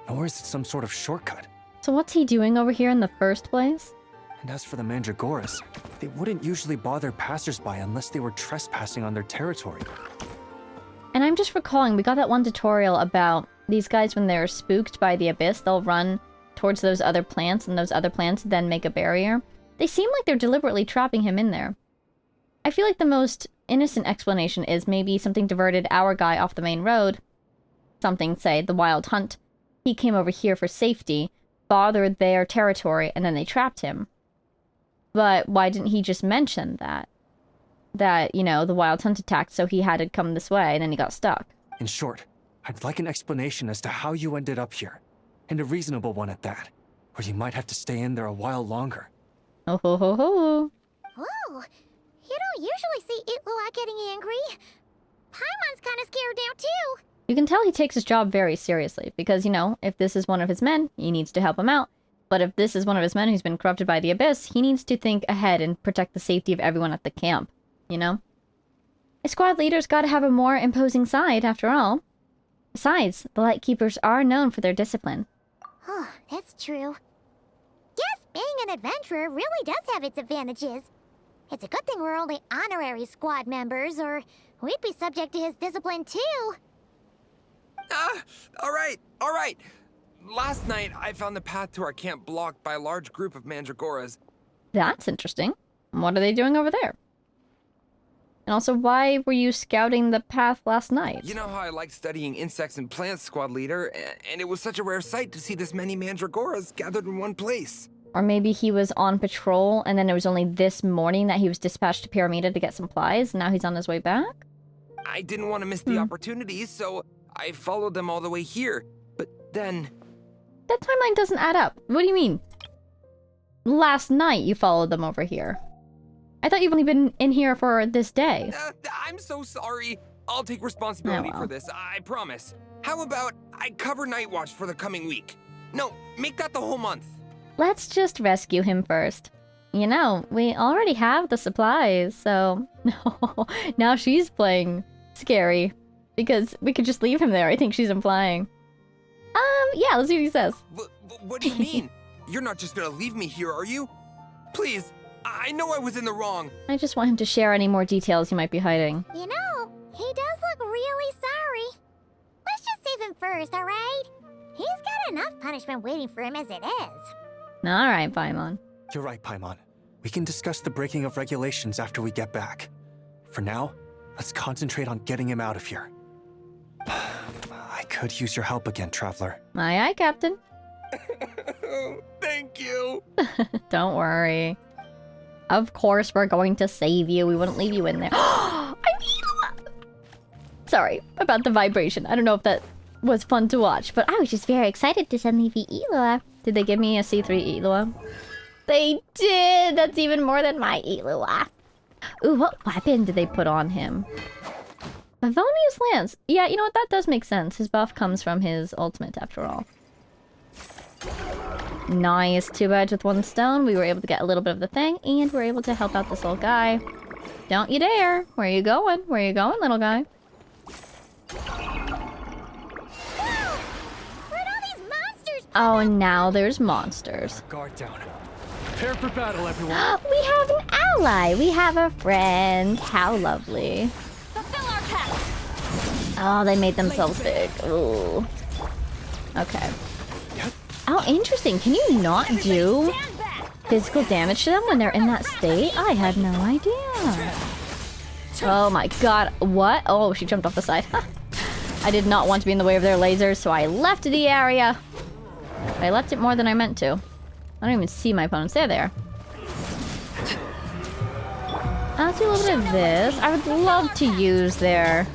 [SPEAKER 3] nor is it some sort of shortcut.
[SPEAKER 1] So what's he doing over here in the first place?
[SPEAKER 3] And as for the Mandragoras, they wouldn't usually bother passersby unless they were trespassing on their territory.
[SPEAKER 1] And I'm just recalling, we got that one tutorial about these guys when they're spooked by the abyss, they'll run towards those other plants, and those other plants then make a barrier. They seem like they're deliberately trapping him in there. I feel like the most innocent explanation is maybe something diverted our guy off the main road. Something, say, the wild hunt. He came over here for safety, bothered their territory, and then they trapped him. But why didn't he just mention that? That, you know, the wild hunt attacked, so he had to come this way, and then he got stuck.
[SPEAKER 3] In short, I'd like an explanation as to how you ended up here. And a reasonable one at that. Or you might have to stay in there a while longer.
[SPEAKER 1] Oh ho ho ho.
[SPEAKER 2] Oh, you don't usually see Illuga getting angry. Paimon's kind of scared now, too.
[SPEAKER 1] You can tell he takes his job very seriously, because, you know, if this is one of his men, he needs to help him out. But if this is one of his men who's been corrupted by the Abyss, he needs to think ahead and protect the safety of everyone at the camp, you know? A squad leader's gotta have a more imposing side, after all. Besides, the Lightkeepers are known for their discipline.
[SPEAKER 2] Oh, that's true. Yes, being an adventurer really does have its advantages. It's a good thing we're only honorary squad members, or we'd be subject to his discipline too.
[SPEAKER 8] All right. Last night, I found the path to our camp blocked by a large group of mandragoras.
[SPEAKER 1] That's interesting. What are they doing over there? And also, why were you scouting the path last night?
[SPEAKER 8] You know how I liked studying insects and plants, squad leader, and it was such a rare sight to see this many mandragoras gathered in one place.
[SPEAKER 1] Or maybe he was on patrol, and then it was only this morning that he was dispatched to Pyramida to get supplies, and now he's on his way back?
[SPEAKER 8] I didn't want to miss the opportunity, so I followed them all the way here. But then...
[SPEAKER 1] That timeline doesn't add up. What do you mean? Last night you followed them over here. I thought you've only been in here for this day.
[SPEAKER 8] I'm so sorry. I'll take responsibility
[SPEAKER 1] Oh, well.
[SPEAKER 8] for this, I promise. How about I cover Night Watch for the coming week? No, make that the whole month.
[SPEAKER 1] Let's just rescue him first. You know, we already have the supplies, so... No, now she's playing scary. Because we could just leave him there, I think she's implying. Yeah, let's see what he says.
[SPEAKER 8] What do you mean? You're not just gonna leave me here, are you? Please, I know I was in the wrong.
[SPEAKER 1] I just want him to share any more details he might be hiding.
[SPEAKER 2] You know, he does look really sorry. Let's just save him first, alright? He's got enough punishment waiting for him as it is.
[SPEAKER 1] Alright, Paimon.
[SPEAKER 3] You're right, Paimon. We can discuss the breaking of regulations after we get back. For now, let's concentrate on getting him out of here. I could use your help again, Traveler.
[SPEAKER 1] Aye, aye, Captain.
[SPEAKER 8] Thank you.
[SPEAKER 1] Don't worry. Of course we're going to save you. We wouldn't leave you in there. I mean... Sorry about the vibration. I don't know if that was fun to watch, but I was just very excited to suddenly be Illuga. Did they give me a C3 Illuga? They did! That's even more than my Illuga. Ooh, what weapon did they put on him? Favonius Lance. Yeah, you know what? That does make sense. His buff comes from his ultimate, after all. Nice. 2 birds with 1 stone. We were able to get a little bit of the thing, and we're able to help out this little guy. Don't you dare. Where are you going? Where are you going, little guy?
[SPEAKER 2] Where'd all these monsters
[SPEAKER 1] Oh, and now there's monsters.
[SPEAKER 3] Guard down. Prepare for battle, everyone.
[SPEAKER 1] We have an ally. We have a friend. How lovely.
[SPEAKER 2] fulfill our pact?
[SPEAKER 1] Oh, they made themselves big. Ooh. Okay. Oh, interesting. Can you not do
[SPEAKER 2] Stand back!
[SPEAKER 1] physical damage to them when they're in that state? I had no idea. Oh my god. What? Oh, she jumped off the side. I did not want to be in the way of their lasers, so I left the area. I left it more than I meant to. I don't even see my opponents. There they are. I'll do a little bit of this. I would love to use their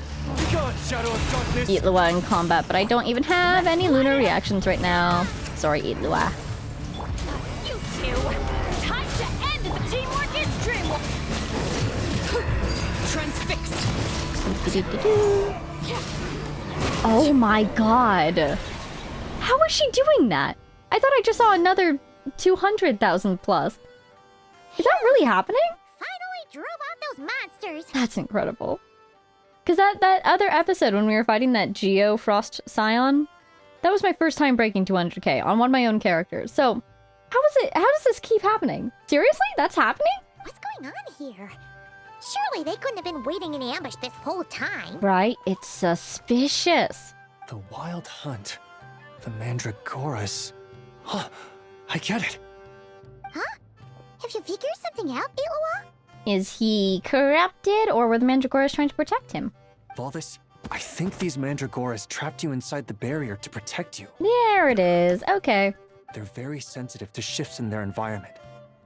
[SPEAKER 1] Illuga in combat, but I don't even have any lunar reactions right now. Sorry, Illuga.
[SPEAKER 2] You two! Time to end the teamwork is dreamwork! Transfixed!
[SPEAKER 1] Oh my god. How is she doing that? I thought I just saw another 200,000 plus. Is that really happening?
[SPEAKER 2] Finally drove out those monsters!
[SPEAKER 1] That's incredible. Because that other episode when we were fighting that Geo Frost Scion, that was my first time breaking 200k on one of my own characters. So, how does this keep happening? Seriously? That's happening?
[SPEAKER 2] What's going on here? Surely they couldn't have been waiting in ambush this whole time.
[SPEAKER 1] Right? It's suspicious.
[SPEAKER 3] The Wild Hunt. The Mandragoras. Huh. I get it.
[SPEAKER 2] Huh? Have you figured something out, Ilua?
[SPEAKER 1] Is he corrupted, or were the Mandragoras trying to protect him?
[SPEAKER 3] Valdis, I think these Mandragoras trapped you inside the barrier to protect you.
[SPEAKER 1] There it is. Okay.
[SPEAKER 3] They're very sensitive to shifts in their environment.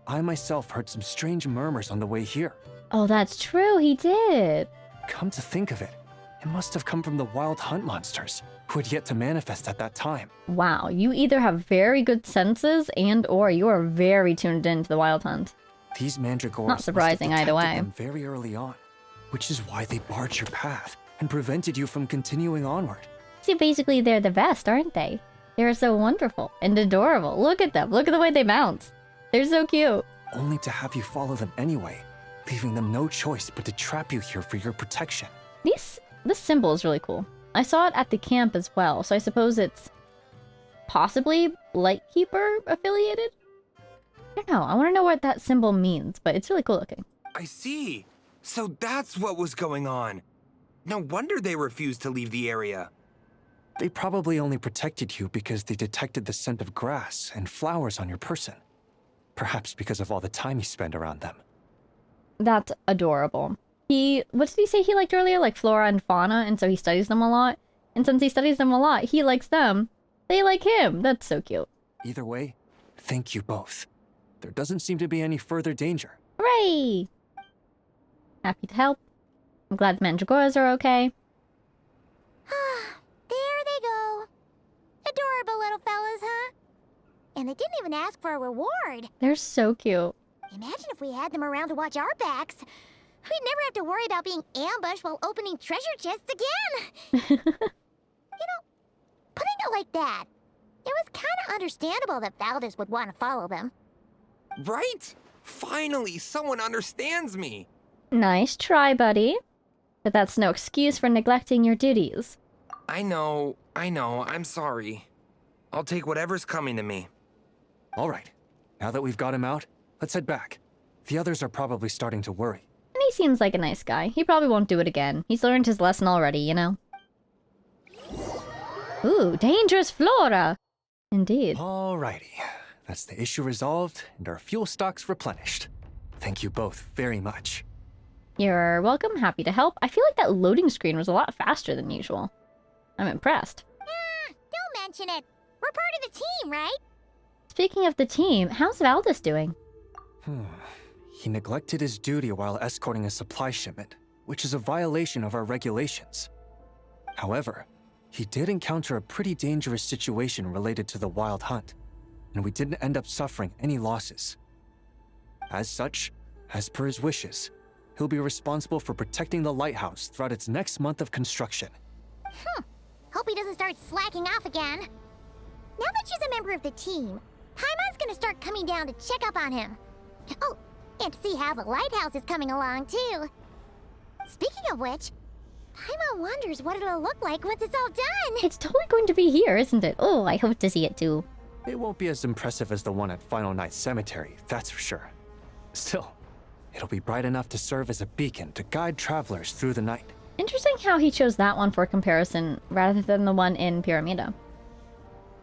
[SPEAKER 3] I myself heard some strange murmurs on the way here.
[SPEAKER 1] Oh, that's true. He did.
[SPEAKER 3] Come to think of it, it must have come from the Wild Hunt monsters, who had yet to manifest at that time.
[SPEAKER 1] Wow. You either have very good senses or you are very tuned into the Wild Hunt.
[SPEAKER 3] These Mandragoras
[SPEAKER 1] Not surprising either way.
[SPEAKER 3] them very early on, which is why they barred your path and prevented you from continuing onward.
[SPEAKER 1] See, basically they're the best, aren't they? They're so wonderful and adorable. Look at them. Look at the way they bounce. They're so cute.
[SPEAKER 3] Only to have you follow them anyway, leaving them no choice but to trap you here for your protection.
[SPEAKER 1] This symbol is really cool. I saw it at the camp as well, so I suppose it's possibly Lightkeeper affiliated? I don't know. I want to know what that symbol means, but it's really cool looking.
[SPEAKER 8] I see. So that's what was going on. No wonder they refused to leave the area.
[SPEAKER 3] They probably only protected you because they detected the scent of grass and flowers on your person. Perhaps because of all the time you spend around them.
[SPEAKER 1] That's adorable. What did he say he liked earlier? Like flora and fauna, and so he studies them a lot. And since he studies them a lot, he likes them. They like him. That's so cute.
[SPEAKER 3] Either way, thank you both. There doesn't seem to be any further danger.
[SPEAKER 1] Hooray! Happy to help. I'm glad the Mandragoras are okay.
[SPEAKER 2] There they go. Adorable little fellas, huh? And they didn't even ask for a reward.
[SPEAKER 1] They're so cute.
[SPEAKER 2] Imagine if we had them around to watch our backs. We'd never have to worry about being ambushed while opening treasure chests again. You know, putting it like that, it was kind of understandable that Valdis would want to follow them.
[SPEAKER 8] Right? Finally, someone understands me.
[SPEAKER 1] Nice try, buddy. But that's no excuse for neglecting your duties.
[SPEAKER 8] I know. I'm sorry. I'll take whatever's coming to me.
[SPEAKER 3] All right, now that we've got him out, let's head back. The others are probably starting to worry.
[SPEAKER 1] And he seems like a nice guy. He probably won't do it again. He's learned his lesson already, you know? Ooh, dangerous flora! Indeed.
[SPEAKER 3] Alrighty, that's the issue resolved and our fuel stocks replenished. Thank you both very much.
[SPEAKER 1] You're welcome. Happy to help. I feel like that loading screen was a lot faster than usual. I'm impressed.
[SPEAKER 2] Don't mention it. We're part of the team, right?
[SPEAKER 1] Speaking of the team, how's Valdis doing?
[SPEAKER 3] He neglected his duty while escorting a supply shipment, which is a violation of our regulations. However, he did encounter a pretty dangerous situation related to the Wild Hunt, and we didn't end up suffering any losses. As such, as per his wishes, He'll be responsible for protecting the lighthouse throughout its next month of construction.
[SPEAKER 2] Hope he doesn't start slacking off again. Now that she's a member of the team, Paimon's gonna start coming down to check up on him. Oh, and to see how the lighthouse is coming along, too. Speaking of which, Paimon wonders what it'll look like once it's all done.
[SPEAKER 1] It's totally going to be here, isn't it? Oh, I hope to see it too.
[SPEAKER 3] It won't be as impressive as the one at Final Night Cemetery, that's for sure. Still, it'll be bright enough to serve as a beacon to guide travelers through the night.
[SPEAKER 1] Interesting how he chose that one for comparison rather than the one in Pyramida.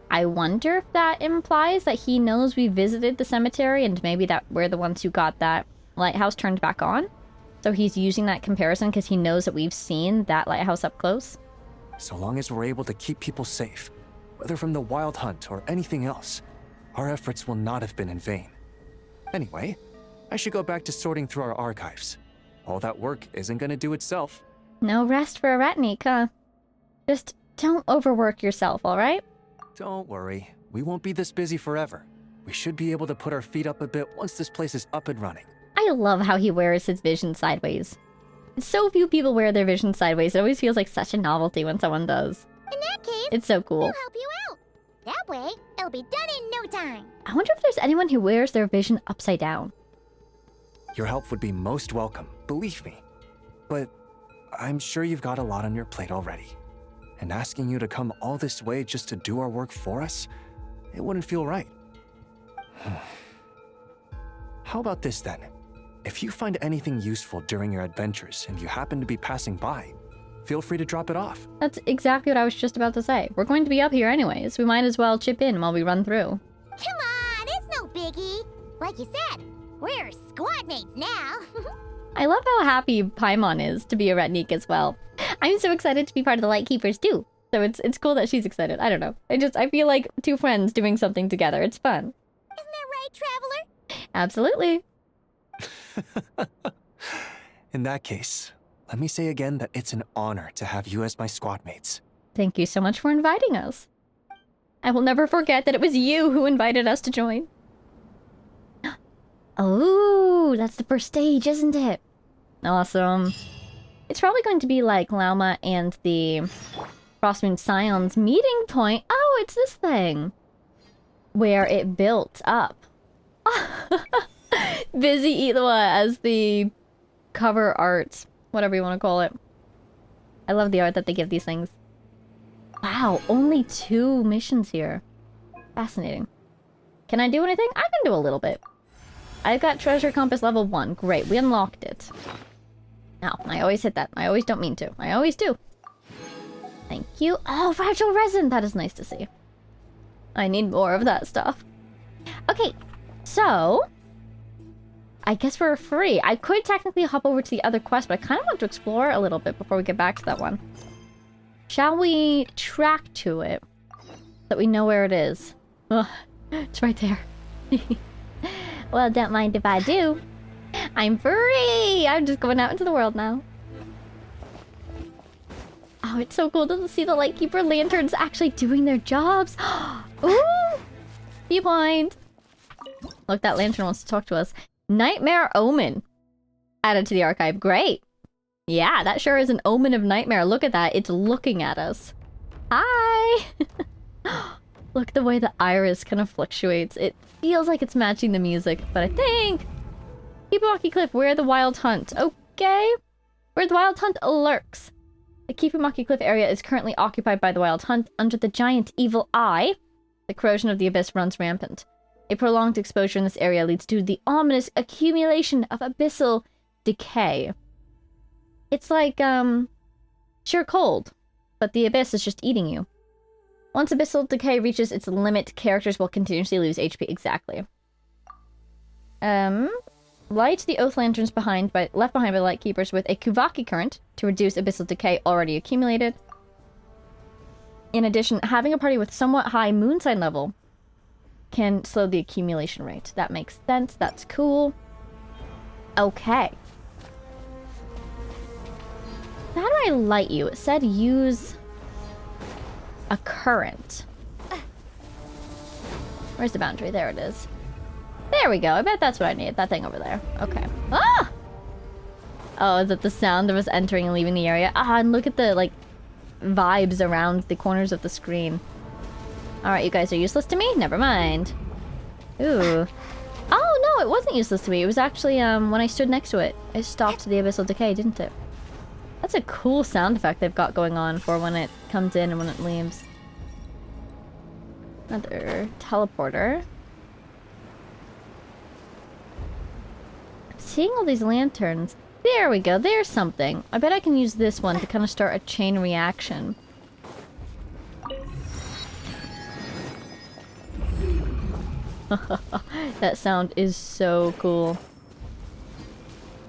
[SPEAKER 1] I wonder if that implies that he knows we visited the cemetery and maybe that we're the ones who got that lighthouse turned back on. So he's using that comparison because he knows that we've seen that lighthouse up close.
[SPEAKER 3] So long as we're able to keep people safe, whether from the wild hunt or anything else, our efforts will not have been in vain. Anyway, I should go back to sorting through our archives. All that work isn't gonna do itself.
[SPEAKER 1] No rest for a Ratnik, huh? Just don't overwork yourself, alright?
[SPEAKER 3] Don't worry, we won't be this busy forever. We should be able to put our feet up a bit once this place is up and running.
[SPEAKER 1] I love how he wears his vision sideways. So few people wear their vision sideways. It always feels like such a novelty when someone does.
[SPEAKER 2] In that case,
[SPEAKER 1] It's so cool.
[SPEAKER 2] we'll help you out. That way, it'll be done in no time.
[SPEAKER 1] I wonder if there's anyone who wears their vision upside down.
[SPEAKER 3] Your help would be most welcome, believe me. But I'm sure you've got a lot on your plate already. And asking you to come all this way just to do our work for us, it wouldn't feel right. How about this then? If you find anything useful during your adventures and you happen to be passing by, feel free to drop it off.
[SPEAKER 1] That's exactly what I was just about to say. We're going to be up here anyways. We might as well chip in while we run through.
[SPEAKER 2] Come on, it's no biggie. Like you said, we're squad mates now.
[SPEAKER 1] I love how happy Paimon is to be a Ratnik as well. I'm so excited to be part of the Lightkeepers too. So it's cool that she's excited. I don't know. I feel like two friends doing something together. It's fun.
[SPEAKER 2] Isn't that right, Traveler?
[SPEAKER 1] Absolutely.
[SPEAKER 3] In that case, let me say again that it's an honor to have you as my squad mates.
[SPEAKER 1] Thank you so much for inviting us. I will never forget that it was you who invited us to join. Oh, that's the first stage, isn't it? Awesome. It's probably going to be like Lauma and the Frostmoon Scion's meeting point. Oh, it's this thing. Where it built up. Busy Illuga as the cover art. Whatever you want to call it. I love the art that they give these things. Wow, only 2 missions here. Fascinating. Can I do anything? I can do a little bit. I've got Treasure Compass level 1. Great, we unlocked it. Now, I always hit that. I always don't mean to. I always do. Thank you. Oh, fragile resin! That is nice to see. I need more of that stuff. Okay, so... I guess we're free. I could technically hop over to the other quest, but I kind of want to explore a little bit before we get back to that one. Shall we track to it? So that we know where it is. Ugh, it's right there. Well, don't mind if I do. I'm free! I'm just going out into the world now. Oh, it's so cool to see the Lightkeeper lanterns actually doing their jobs. Ooh! Viewpoint! Look, that lantern wants to talk to us. Nightmare Omen. Added to the archive. Great! Yeah, that sure is an omen of nightmare. Look at that. It's looking at us. Hi! Look the way the iris kind of fluctuates. It feels like it's matching the music, but I think... Kipumaki Cliff, where the wild hunt. Okay. Where the wild hunt lurks. The Kipumaki Cliff area is currently occupied by the wild hunt under the giant evil eye. The corrosion of the abyss runs rampant. A prolonged exposure in this area leads to the ominous accumulation of abyssal decay. It's like, sheer cold, but the abyss is just eating you. Once abyssal decay reaches its limit, characters will continuously lose HP. Exactly. Light the oath lanterns left behind by the light keepers with a Kuvaki current to reduce abyssal decay already accumulated. In addition, having a party with somewhat high moon sign level can slow the accumulation rate. That makes sense. That's cool. Okay. How do I light you? It said use a current. Where's the boundary? There it is. There we go. I bet that's what I need. That thing over there. Okay. Ah! Oh, is it the sound of us entering and leaving the area? Ah, and look at the, like, vibes around the corners of the screen. Alright, you guys are useless to me? Never mind. Ooh. Oh, no, it wasn't useless to me. It was actually, when I stood next to it. It stopped the abyssal decay, didn't it? That's a cool sound effect they've got going on for when it comes in and when it leaves. Another teleporter. I'm seeing all these lanterns. There we go, there's something. I bet I can use this one to kind of start a chain reaction. That sound is so cool.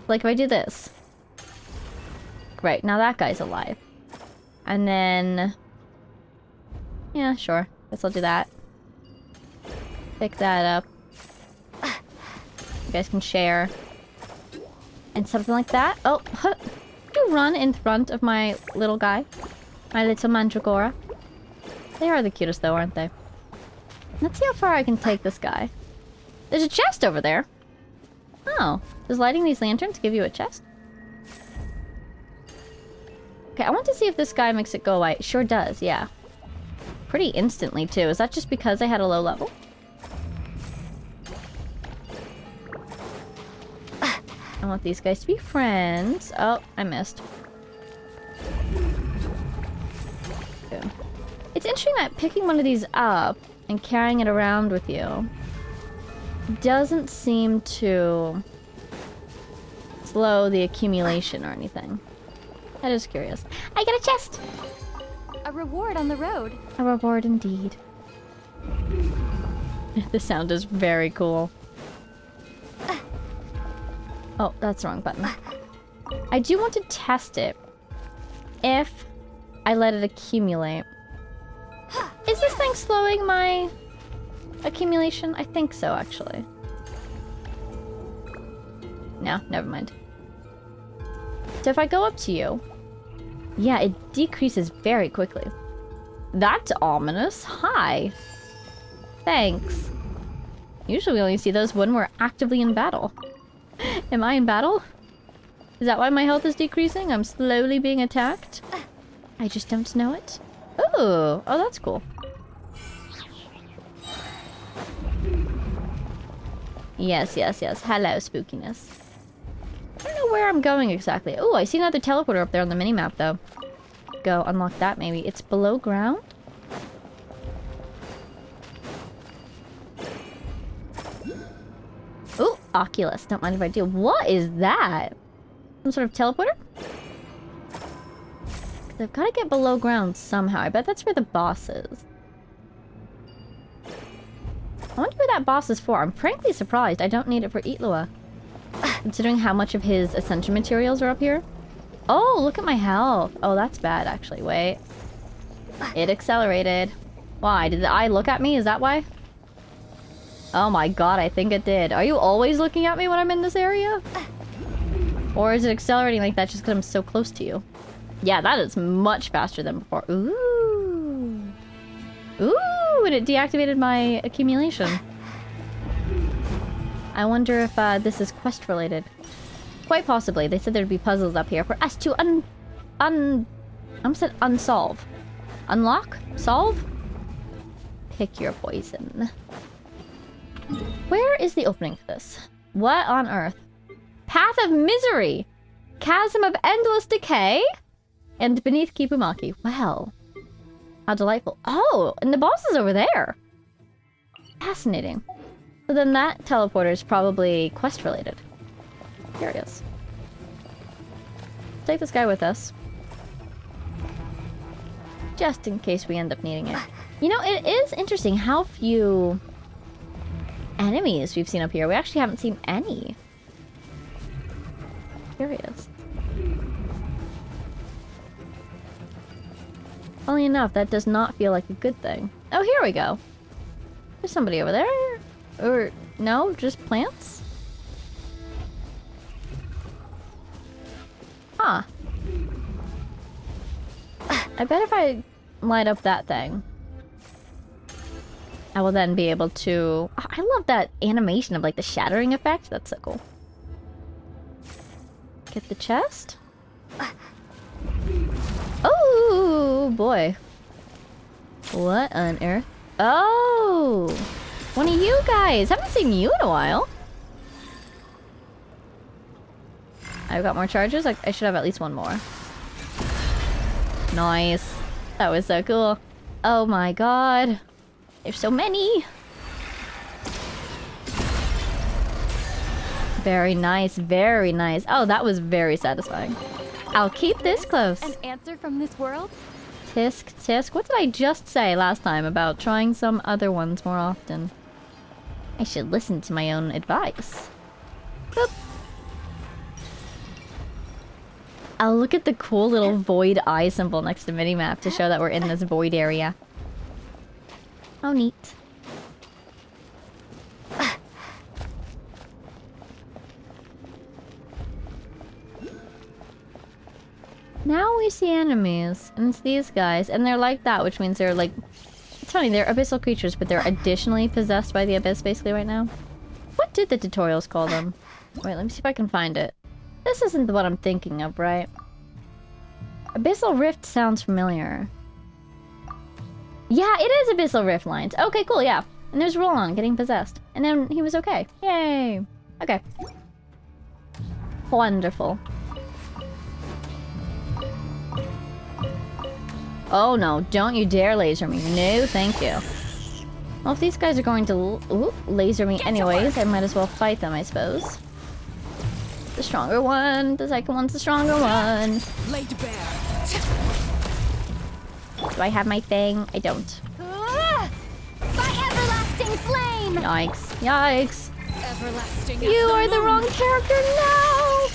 [SPEAKER 1] Like if I do this. Right, now that guy's alive. And then... yeah, sure. Guess I'll do that. Pick that up. You guys can share. And something like that. Oh, huh. You run in front of my little guy. My little mandragora. They are the cutest though, aren't they? Let's see how far I can take this guy. There's a chest over there. Oh, does lighting these lanterns give you a chest? Okay, I want to see if this guy makes it go away. It sure does, yeah. Pretty instantly too. Is that just because I had a low level? I want these guys to be friends. Oh, I missed. Okay. It's interesting that picking one of these up and carrying it around with you doesn't seem to slow the accumulation or anything. That is curious. I get a chest!
[SPEAKER 9] A reward on the road.
[SPEAKER 1] A reward indeed. The sound is very cool. Oh, that's the wrong button. I do want to test it. If I let it accumulate. Is this thing slowing my accumulation? I think so, actually. No, never mind. So if I go up to you, yeah, it decreases very quickly. That's ominous. Hi. Thanks. Usually we only see those when we're actively in battle. Am I in battle? Is that why my health is decreasing? I'm slowly being attacked? I just don't know it. Ooh, oh, that's cool. Yes, yes, yes. Hello, spookiness. I don't know where I'm going exactly. Oh, I see another teleporter up there on the minimap, though. Go unlock that, maybe. It's below ground? Ooh, Oculus. Don't mind if I do. What is that? Some sort of teleporter? I've got to get below ground somehow. I bet that's where the boss is. I wonder who that boss is for. I'm frankly surprised I don't need it for Illuga. Considering how much of his ascension materials are up here. Oh, look at my health. Oh, that's bad, actually. Wait. It accelerated. Why? Did the eye look at me? Is that why? Oh my god, I think it did. Are you always looking at me when I'm in this area? Or is it accelerating like that just because I'm so close to you? Yeah, that is much faster than before. Ooh. Ooh, and it deactivated my accumulation. I wonder if this is quest related. Quite possibly. They said there'd be puzzles up here for us to said unsolve. Unlock? Solve? Pick your poison. Where is the opening for this? What on earth? Path of Misery! Chasm of Endless Decay? And beneath Kipumaki. Well. How delightful. Oh, and the boss is over there. Fascinating. So then that teleporter is probably quest related. Curious. Take this guy with us. Just in case we end up needing it. You know, it is interesting how few enemies we've seen up here. We actually haven't seen any. Curious. Funnily enough, that does not feel like a good thing. Oh, here we go. There's somebody over there. Or, no, just plants? Huh. I bet if I light up that thing, I will then be able to... I love that animation of, like, the shattering effect. That's so cool. Get the chest. Oh boy. What on earth? Oh! One of you guys! Haven't seen you in a while. I've got more charges. I should have at least one more. Nice. That was so cool. Oh my god. There's so many. Very nice, very nice. Oh, that was very satisfying. I'll keep this close.
[SPEAKER 9] An answer from this world?
[SPEAKER 1] Tisk, tisk. What did I just say last time about trying some other ones more often? I should listen to my own advice. Boop. I'll look at the cool little void eye symbol next to minimap to show that we're in this void area. Oh, neat. Now we see enemies, and it's these guys, and they're like that, which means they're like... It's funny, they're abyssal creatures, but they're additionally possessed by the abyss basically right now. What did the tutorials call them? Wait, let me see if I can find it. This isn't the one I'm thinking of, right? Abyssal Rift sounds familiar. Yeah, it is Abyssal Rift lines. Okay, cool, yeah. And there's Roland getting possessed. And then he was okay. Yay! Okay. Wonderful. Oh no, don't you dare laser me. No, thank you. Well, if these guys are going to laser me anyways, I might as well fight them, I suppose. The stronger one. The second one's the stronger one.
[SPEAKER 5] Laid bare.
[SPEAKER 1] Do I have my thing? I don't.
[SPEAKER 2] My everlasting flame!
[SPEAKER 1] Yikes. Yikes.
[SPEAKER 5] Everlasting.
[SPEAKER 1] You are the wrong character now!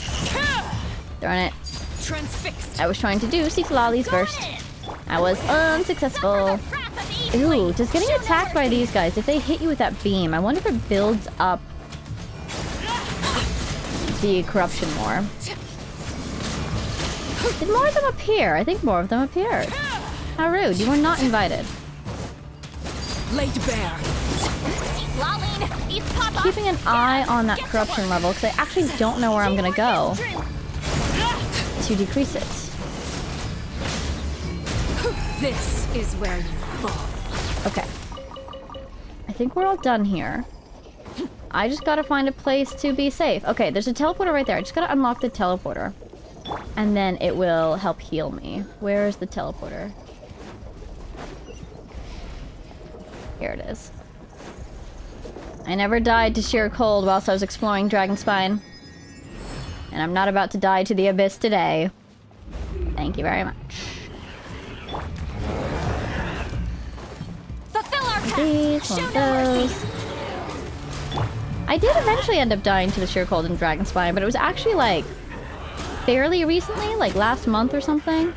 [SPEAKER 1] Darn it.
[SPEAKER 5] Transfixed.
[SPEAKER 1] I was trying to do Seek Lollies first. I was unsuccessful. Ooh, just getting attacked by these guys. If they hit you with that beam, I wonder if it builds up the corruption more. Did more of them appear? I think more of them appeared. How rude. You were not invited.
[SPEAKER 5] Laid bare.
[SPEAKER 1] Keeping an eye on that corruption level, because I actually don't know where I'm gonna go to decrease it.
[SPEAKER 5] This is where you fall.
[SPEAKER 1] Okay. I think we're all done here. I just gotta find a place to be safe. Okay, there's a teleporter right there. I just gotta unlock the teleporter. And then it will help heal me. Where is the teleporter? Here it is. I never died to sheer cold whilst I was exploring Dragonspine. And I'm not about to die to the abyss today. Thank you very much.
[SPEAKER 2] Fulfill our
[SPEAKER 1] These, one of those. I did eventually end up dying to the sheer cold in Dragonspine, but it was actually like fairly recently, like last month or something,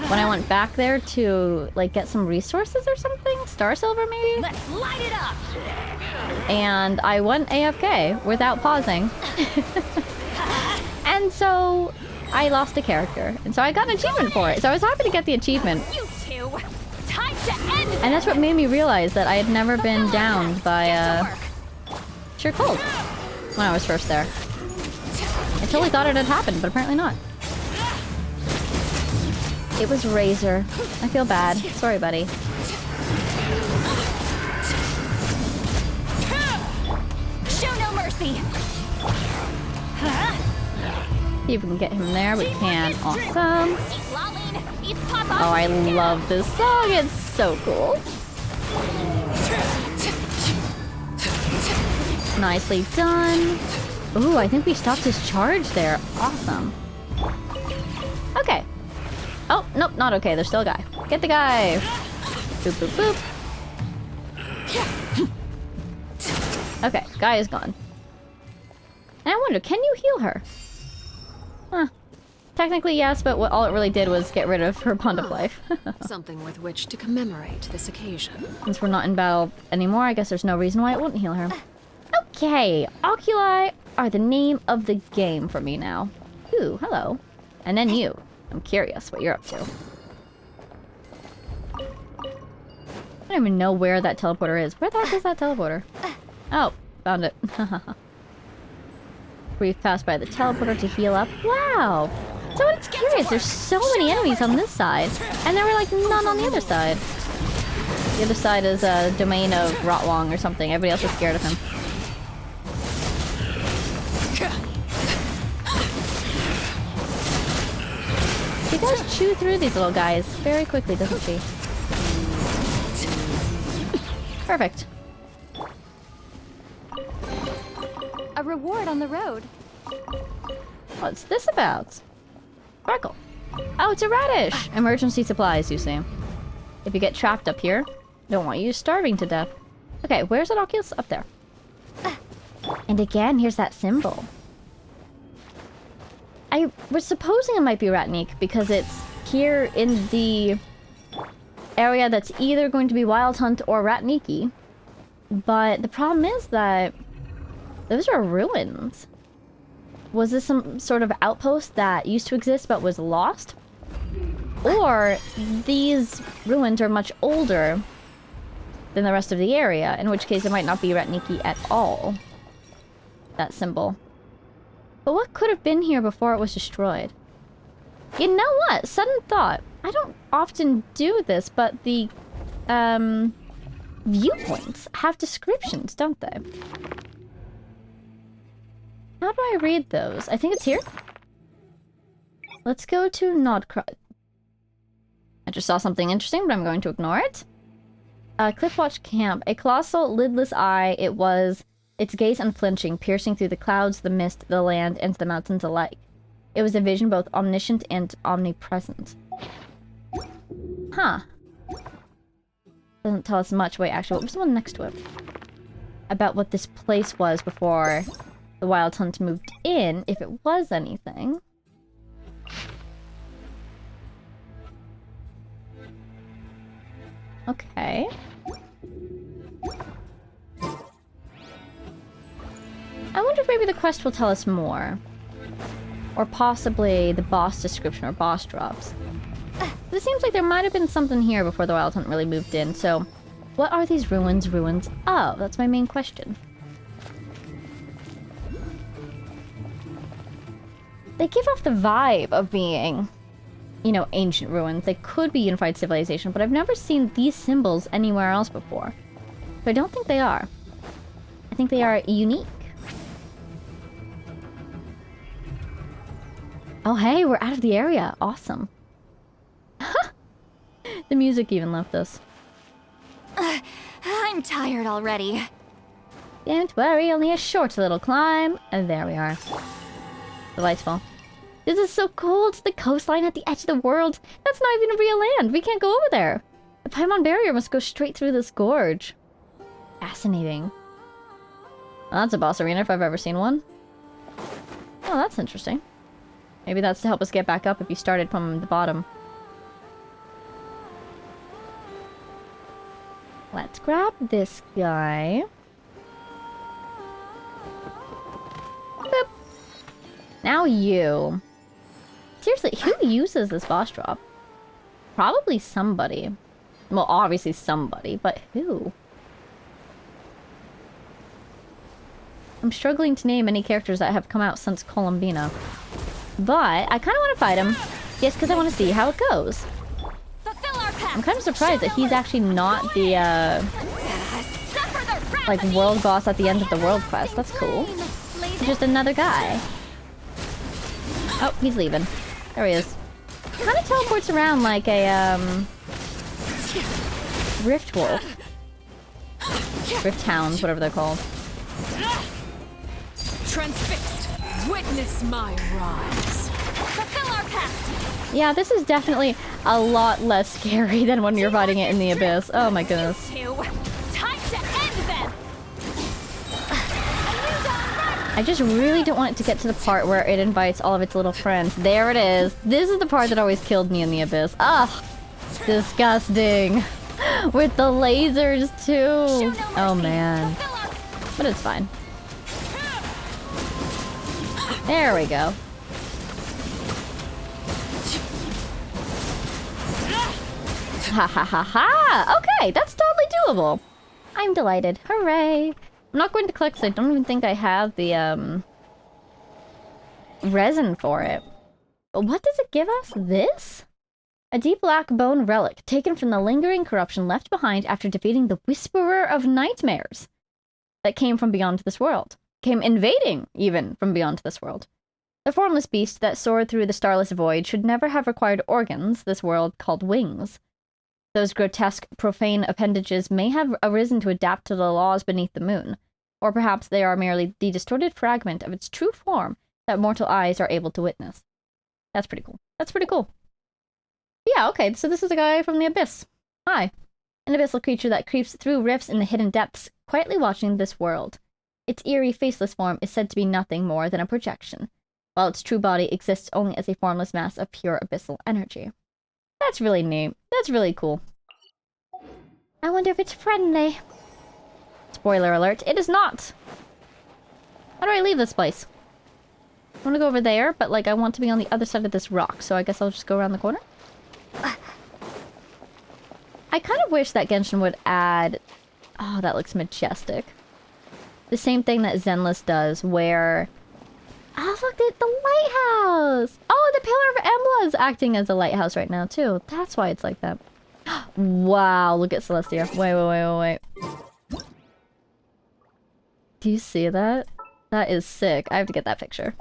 [SPEAKER 1] when I went back there to like get some resources or something, Star Silver maybe?
[SPEAKER 2] Let's light it up!
[SPEAKER 1] And I went AFK without pausing. And so I lost a character, and so I got an achievement for it. So I was happy to get the achievement.
[SPEAKER 2] You two! Time to end this!
[SPEAKER 1] And that's what made me realize that I had never been downed by sheer cold when I was first there. I totally thought it had happened, but apparently not. It was Razor. I feel bad. Sorry, buddy.
[SPEAKER 2] Show no mercy!
[SPEAKER 1] See if we can get him there. We can. Awesome. Oh, I love this song. It's so cool. Nicely done. Ooh, I think we stopped his charge there. Awesome. Okay. Oh, nope, not okay. There's still a guy. Get the guy. Boop, boop, boop. Okay, guy is gone. And I wonder, can you heal her? Huh. Technically, yes, but all it really did was get rid of her bond of life.
[SPEAKER 5] Something with which to commemorate this occasion.
[SPEAKER 1] Since we're not in battle anymore, I guess there's no reason why it wouldn't heal her. Okay, oculi are the name of the game for me now. Ooh, hello. And then you. I'm curious what you're up to. I don't even know where that teleporter is. Where the heck is that teleporter? Oh, found it. brief pass by the teleporter to heal up. Wow! So it's curious, there's so many enemies on this side, and there were like none on the other side. The other side is a domain of Rotwong or something. Everybody else is scared of him. She does chew through these little guys very quickly, doesn't she? Perfect.
[SPEAKER 9] A reward on the road.
[SPEAKER 1] What's this about? Sparkle. Oh, it's a radish! Emergency supplies, you see. If you get trapped up here, don't want you starving to death. Okay, where's it, Oculus? Up there. And again, here's that symbol. I was supposing it might be Ratnik because it's here in the area that's either going to be Wild Hunt or Ratniki. But the problem is that those are ruins. Was this some sort of outpost that used to exist but was lost? Or these ruins are much older than the rest of the area, in which case it might not be Ratniki at all. That symbol. But what could have been here before it was destroyed? You know what? Sudden thought. I don't often do this, but the viewpoints have descriptions, don't they? How do I read those? I think it's here. Let's go to Nodcross. I just saw something interesting, but I'm going to ignore it. Cliffwatch Camp. A colossal, lidless eye it was, its gaze unflinching, piercing through the clouds, the mist, the land, and the mountains alike. It was a vision both omniscient and omnipresent. Huh. Doesn't tell us much. Wait, actually, what was the one next to it? About what this place was before the Wild Hunt moved in, if it was anything. Okay. I wonder if maybe the quest will tell us more. Or possibly the boss description or boss drops. It seems like there might have been something here before the Wild Hunt really moved in, so... What are these ruins of? That's my main question. They give off the vibe of being, you know, ancient ruins. They could be unified civilization, but I've never seen these symbols anywhere else before. So I don't think they are. I think they are unique. Oh hey, we're out of the area. Awesome. The music even left us.
[SPEAKER 9] I'm tired already.
[SPEAKER 1] Don't worry, only a short little climb. And there we are. Delightful. This is so cool. It's the coastline at the edge of the world. That's not even a real land. We can't go over there. The Paimon barrier must go straight through this gorge. Fascinating. Well, that's a boss arena if I've ever seen one. Oh, that's interesting. Maybe that's to help us get back up if you started from the bottom. Let's grab this guy. Boop. Now you. Seriously, who uses this boss drop? Probably somebody. Well, obviously somebody, but who? I'm struggling to name any characters that have come out since Columbina. But I kind of want to fight him. Just because I want to see how it goes. I'm kind of surprised that he's actually not the, like, world boss at the end of the world quest. That's cool. He's just another guy. Oh, he's leaving. There he is. Kind of teleports around like a, Rift Wolf. Rift Hounds, whatever they're called.
[SPEAKER 10] Transfixed. Witness my rise. Fulfill our pact.
[SPEAKER 1] Yeah, this is definitely a lot less scary than when you're fighting it in the abyss. Oh my goodness.
[SPEAKER 10] Time to end them.
[SPEAKER 1] I just really don't want it to get to the part where it invites all of its little friends. There it is. This is the part that always killed me in the abyss. Ugh. Disgusting. With the lasers too. Oh man. But it's fine. There we go. Ha ha ha ha! Okay, that's totally doable. I'm delighted. Hooray! I'm not going to collect because I don't even think I have the resin for it. But what does it give us? This? A deep black bone relic, taken from the lingering corruption left behind after defeating the Whisperer of Nightmares that came from beyond this world. Came invading, even, from beyond this world. The formless beast that soared through the starless void should never have required organs this world called wings. Those grotesque, profane appendages may have arisen to adapt to the laws beneath the moon, or perhaps they are merely the distorted fragment of its true form that mortal eyes are able to witness. That's pretty cool. That's pretty cool. Yeah, okay, so this is a guy from the Abyss. Hi. An abyssal creature that creeps through rifts in the hidden depths, quietly watching this world. Its eerie, faceless form is said to be nothing more than a projection, while its true body exists only as a formless mass of pure abyssal energy. That's really neat. That's really cool. I wonder if it's friendly. Spoiler alert, it is not! How do I leave this place? I want to go over there, but like I want to be on the other side of this rock, so I guess I'll just go around the corner. I kind of wish that Genshin would add... Oh, that looks majestic. The same thing that Zenless does, where... Oh, look at the lighthouse! Oh, the Pillar of Embla is acting as a lighthouse right now, too. That's why it's like that. Wow, look at Celestia. Wait. Do you see that? That is sick. I have to get that picture.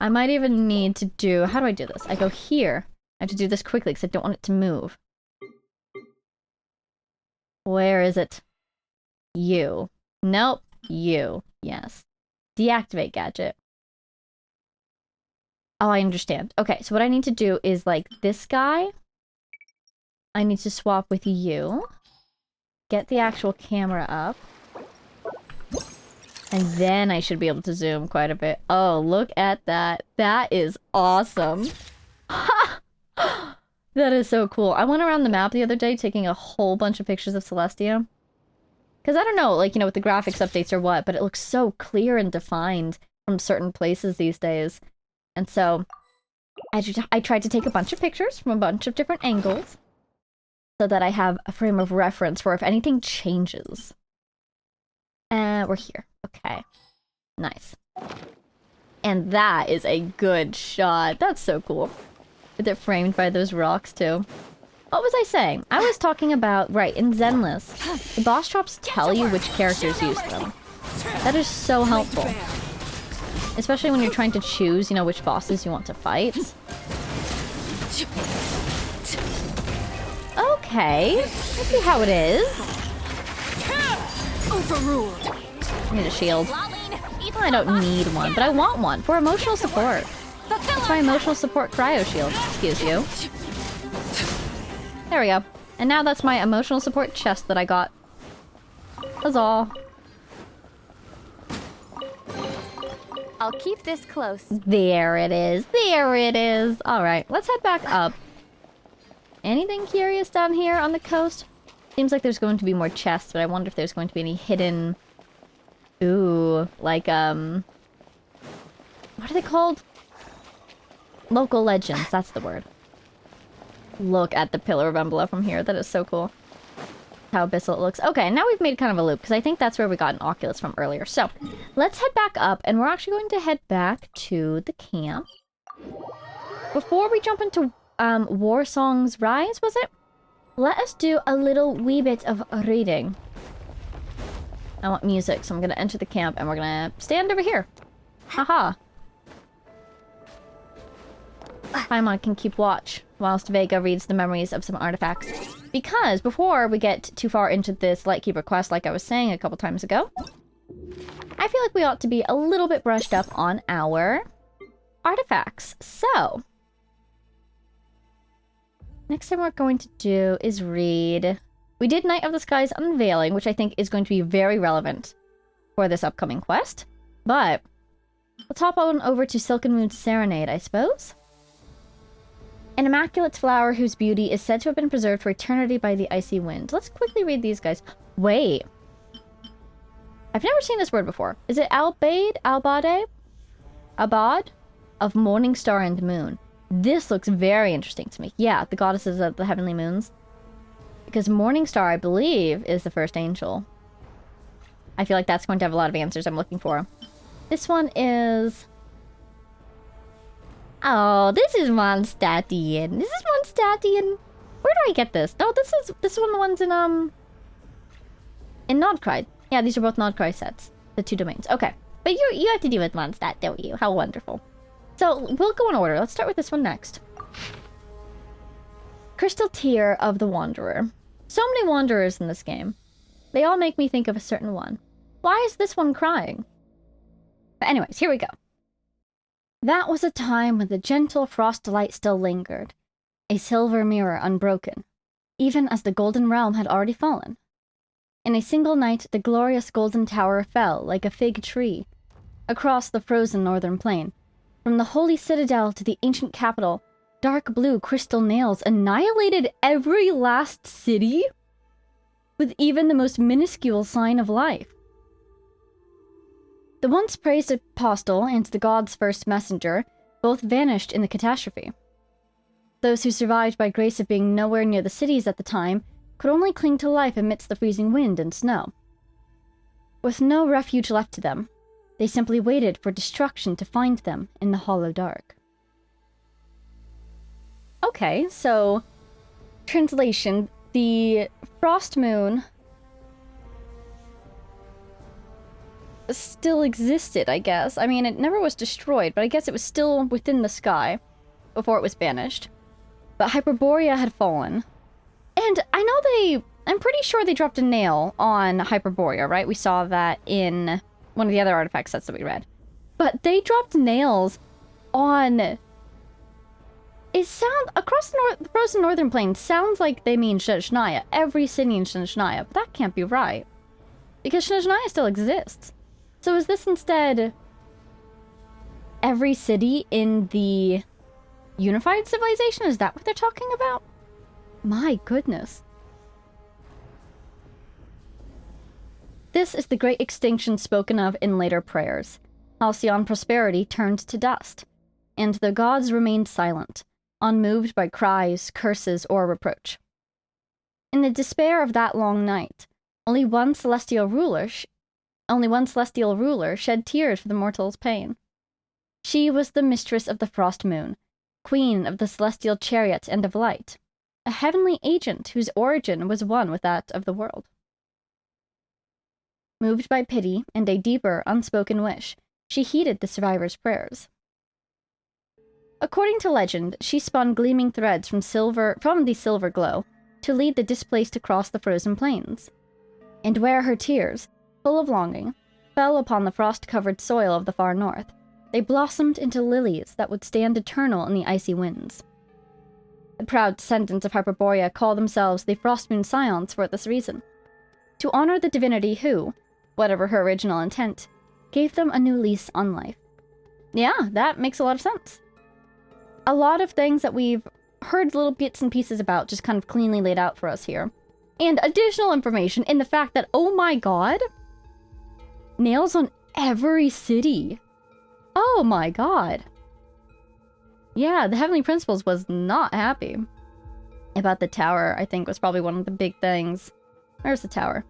[SPEAKER 1] I might even need to do... How do I do this? I go here. I have to do this quickly because I don't want it to move. Where is it? You. Nope. You. Yes. Deactivate gadget. Oh, I understand. Okay, so what I need to do is, like, this guy. I need to swap with you. Get the actual camera up. And then I should be able to zoom quite a bit. Oh, look at that. That is awesome. That is so cool. I went around the map the other day taking a whole bunch of pictures of Celestia. Because I don't know, like, you know, with the graphics updates or what, but it looks so clear and defined from certain places these days. And so, I tried to take a bunch of pictures from a bunch of different angles so that I have a frame of reference for if anything changes. And we're here. Okay. Nice. And that is a good shot. That's so cool. With it framed by those rocks, too. What was I saying? I was talking about, right, in Zenless, the boss drops tell you which characters use them. That is so helpful. Especially when you're trying to choose, you know, which bosses you want to fight. Okay. Let's see how it is.
[SPEAKER 10] Overruled.
[SPEAKER 1] I need a shield. I don't need one, but I want one for emotional support. That's my emotional support cryo shield. Excuse you. There we go. And now that's my emotional support chest that I got. Huzzah.
[SPEAKER 9] I'll keep this close.
[SPEAKER 1] There it is. There it is. Alright, let's head back up. Anything curious down here on the coast? Seems like there's going to be more chests, but I wonder if there's going to be any hidden... Ooh, like, what are they called? Local legends, that's the word. Look at the Pillar of Embla from here. That is so cool. How abyssal it looks. Okay, now we've made kind of a loop, because I think that's where we got an Oculus from earlier. So, let's head back up, and we're actually going to head back to the camp. Before we jump into War Song's Rise, was it? Let us do a little wee bit of reading. I want music, so I'm going to enter the camp, and we're going to stand over here. Haha. Paimon can keep watch, whilst Vega reads the memories of some artifacts. Because, before we get too far into this Lightkeeper quest, like I was saying a couple times ago, I feel like we ought to be a little bit brushed up on our artifacts. So, next thing we're going to do is read... We did Night of the Sky's Unveiling, which I think is going to be very relevant for this upcoming quest. But, let's hop on over to Silken Moon's Serenade, I suppose. An immaculate flower whose beauty is said to have been preserved for eternity by the icy wind. Let's quickly read these guys. Wait. I've never seen this word before. Is it Albade? Albade? Abad? Of Morning Star and Moon. This looks very interesting to me. Yeah, the goddesses of the heavenly moons. Because Morning Star, I believe, is the first angel. I feel like that's going to have a lot of answers I'm looking for. This one is... Oh, this is Mondstadtian. This is Mondstadtian. Where do I get this? No, this is one of the ones in Nodcry. Yeah, these are both Nodcry sets. The 2 domains. Okay. But you have to do with Mondstadt, don't you? How wonderful. So, we'll go in order. Let's start with this one next. Crystal Tear of the Wanderer. So many Wanderers in this game. They all make me think of a certain one. Why is this one crying? But anyways, here we go. That was a time when the gentle frost light still lingered, a silver mirror unbroken, even as the golden realm had already fallen. In a single night, the glorious golden tower fell like a fig tree across the frozen northern plain. From the holy citadel to the ancient capital, dark blue crystal nails annihilated every last city, with even the most minuscule sign of life. The once praised apostle and the god's first messenger both vanished in the catastrophe. Those who survived by grace of being nowhere near the cities at the time could only cling to life amidst the freezing wind and snow. With no refuge left to them, they simply waited for destruction to find them in the hollow dark. Okay, so... Translation. The Frost Moon still existed, I guess. I mean, it never was destroyed, but I guess it was still within the sky before it was banished. But Hyperborea had fallen. And I know I'm pretty sure they dropped a nail on Hyperborea, right? We saw that in one of the other artifact sets that we read. But they dropped nails on... across the frozen northern plains sounds like they mean Snezhnaya. Every city in Snezhnaya, but that can't be right. Because Snezhnaya still exists. So is this instead every city in the unified civilization? Is that what they're talking about? My goodness. This is the great extinction spoken of in later prayers. Halcyon prosperity turned to dust, and the gods remained silent, unmoved by cries, curses, or reproach. In the despair of that long night, only one celestial ruler shed tears for the mortal's pain. She was the mistress of the Frost Moon, queen of the celestial chariot and of light, a heavenly agent whose origin was one with that of the world. Moved by pity and a deeper, unspoken wish, she heeded the survivor's prayers. According to legend, she spun gleaming threads from the silver glow to lead the displaced across the frozen plains. And where her tears, full of longing, fell upon the frost-covered soil of the far north, they blossomed into lilies that would stand eternal in the icy winds. The proud descendants of Hyperborea call themselves the Frostmoon Scions for this reason, to honor the divinity who, whatever her original intent, gave them a new lease on life. Yeah, that makes a lot of sense. A lot of things that we've heard little bits and pieces about just kind of cleanly laid out for us here. And additional information in the fact that, oh my god, nails on every city. Oh my god. Yeah, the Heavenly Principles was not happy about the tower, I think was probably one of the big things. Where's the tower?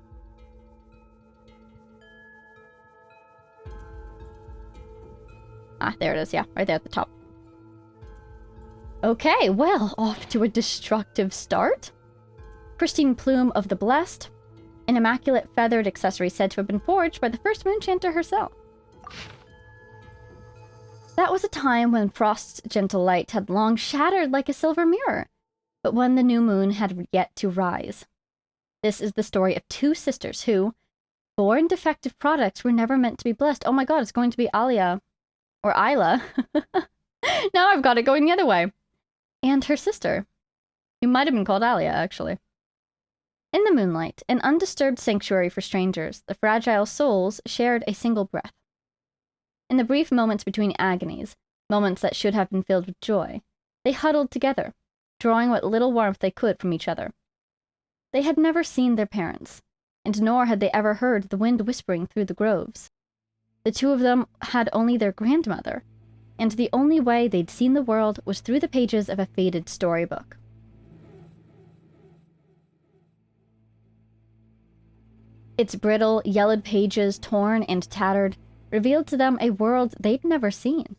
[SPEAKER 1] Ah, there it is, yeah, right there at the top. Okay, well, off to a destructive start. Pristine plume of the blessed, an immaculate feathered accessory said to have been forged by the first Moonchanter herself. That was a time when Frost's gentle light had long shattered like a silver mirror, but when the new moon had yet to rise. This is the story of two sisters who, born defective products, were never meant to be blessed. Oh my god, it's going to be Alia. Or Isla. Now I've got it going the other way. And her sister, who might have been called Alia, actually. In the moonlight, an undisturbed sanctuary for strangers, the fragile souls shared a single breath. In the brief moments between agonies, moments that should have been filled with joy, they huddled together, drawing what little warmth they could from each other. They had never seen their parents, and nor had they ever heard the wind whispering through the groves. The two of them had only their grandmother, and the only way they'd seen the world was through the pages of a faded storybook. Its brittle, yellowed pages, torn and tattered, revealed to them a world they'd never seen.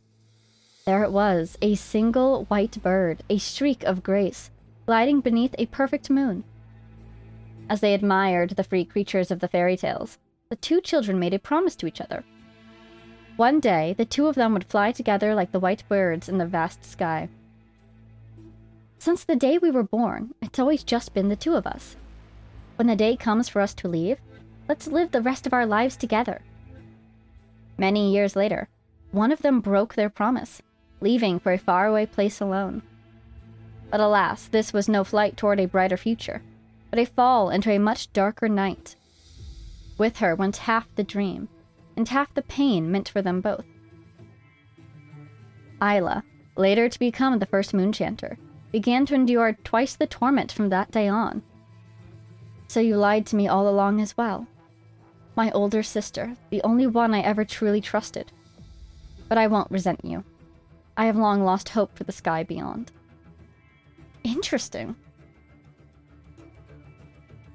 [SPEAKER 1] There it was, a single white bird, a streak of grace, gliding beneath a perfect moon. As they admired the free creatures of the fairy tales, the two children made a promise to each other. One day, the two of them would fly together like the white birds in the vast sky. Since the day we were born, it's always just been the two of us. When the day comes for us to leave, let's live the rest of our lives together. Many years later, one of them broke their promise, leaving for a faraway place alone. But alas, this was no flight toward a brighter future, but a fall into a much darker night. With her went half the dream, and half the pain meant for them both. Isla, later to become the first Moonchanter, began to endure twice the torment from that day on. So you lied to me all along as well. My older sister, the only one I ever truly trusted. But I won't resent you. I have long lost hope for the sky beyond. Interesting.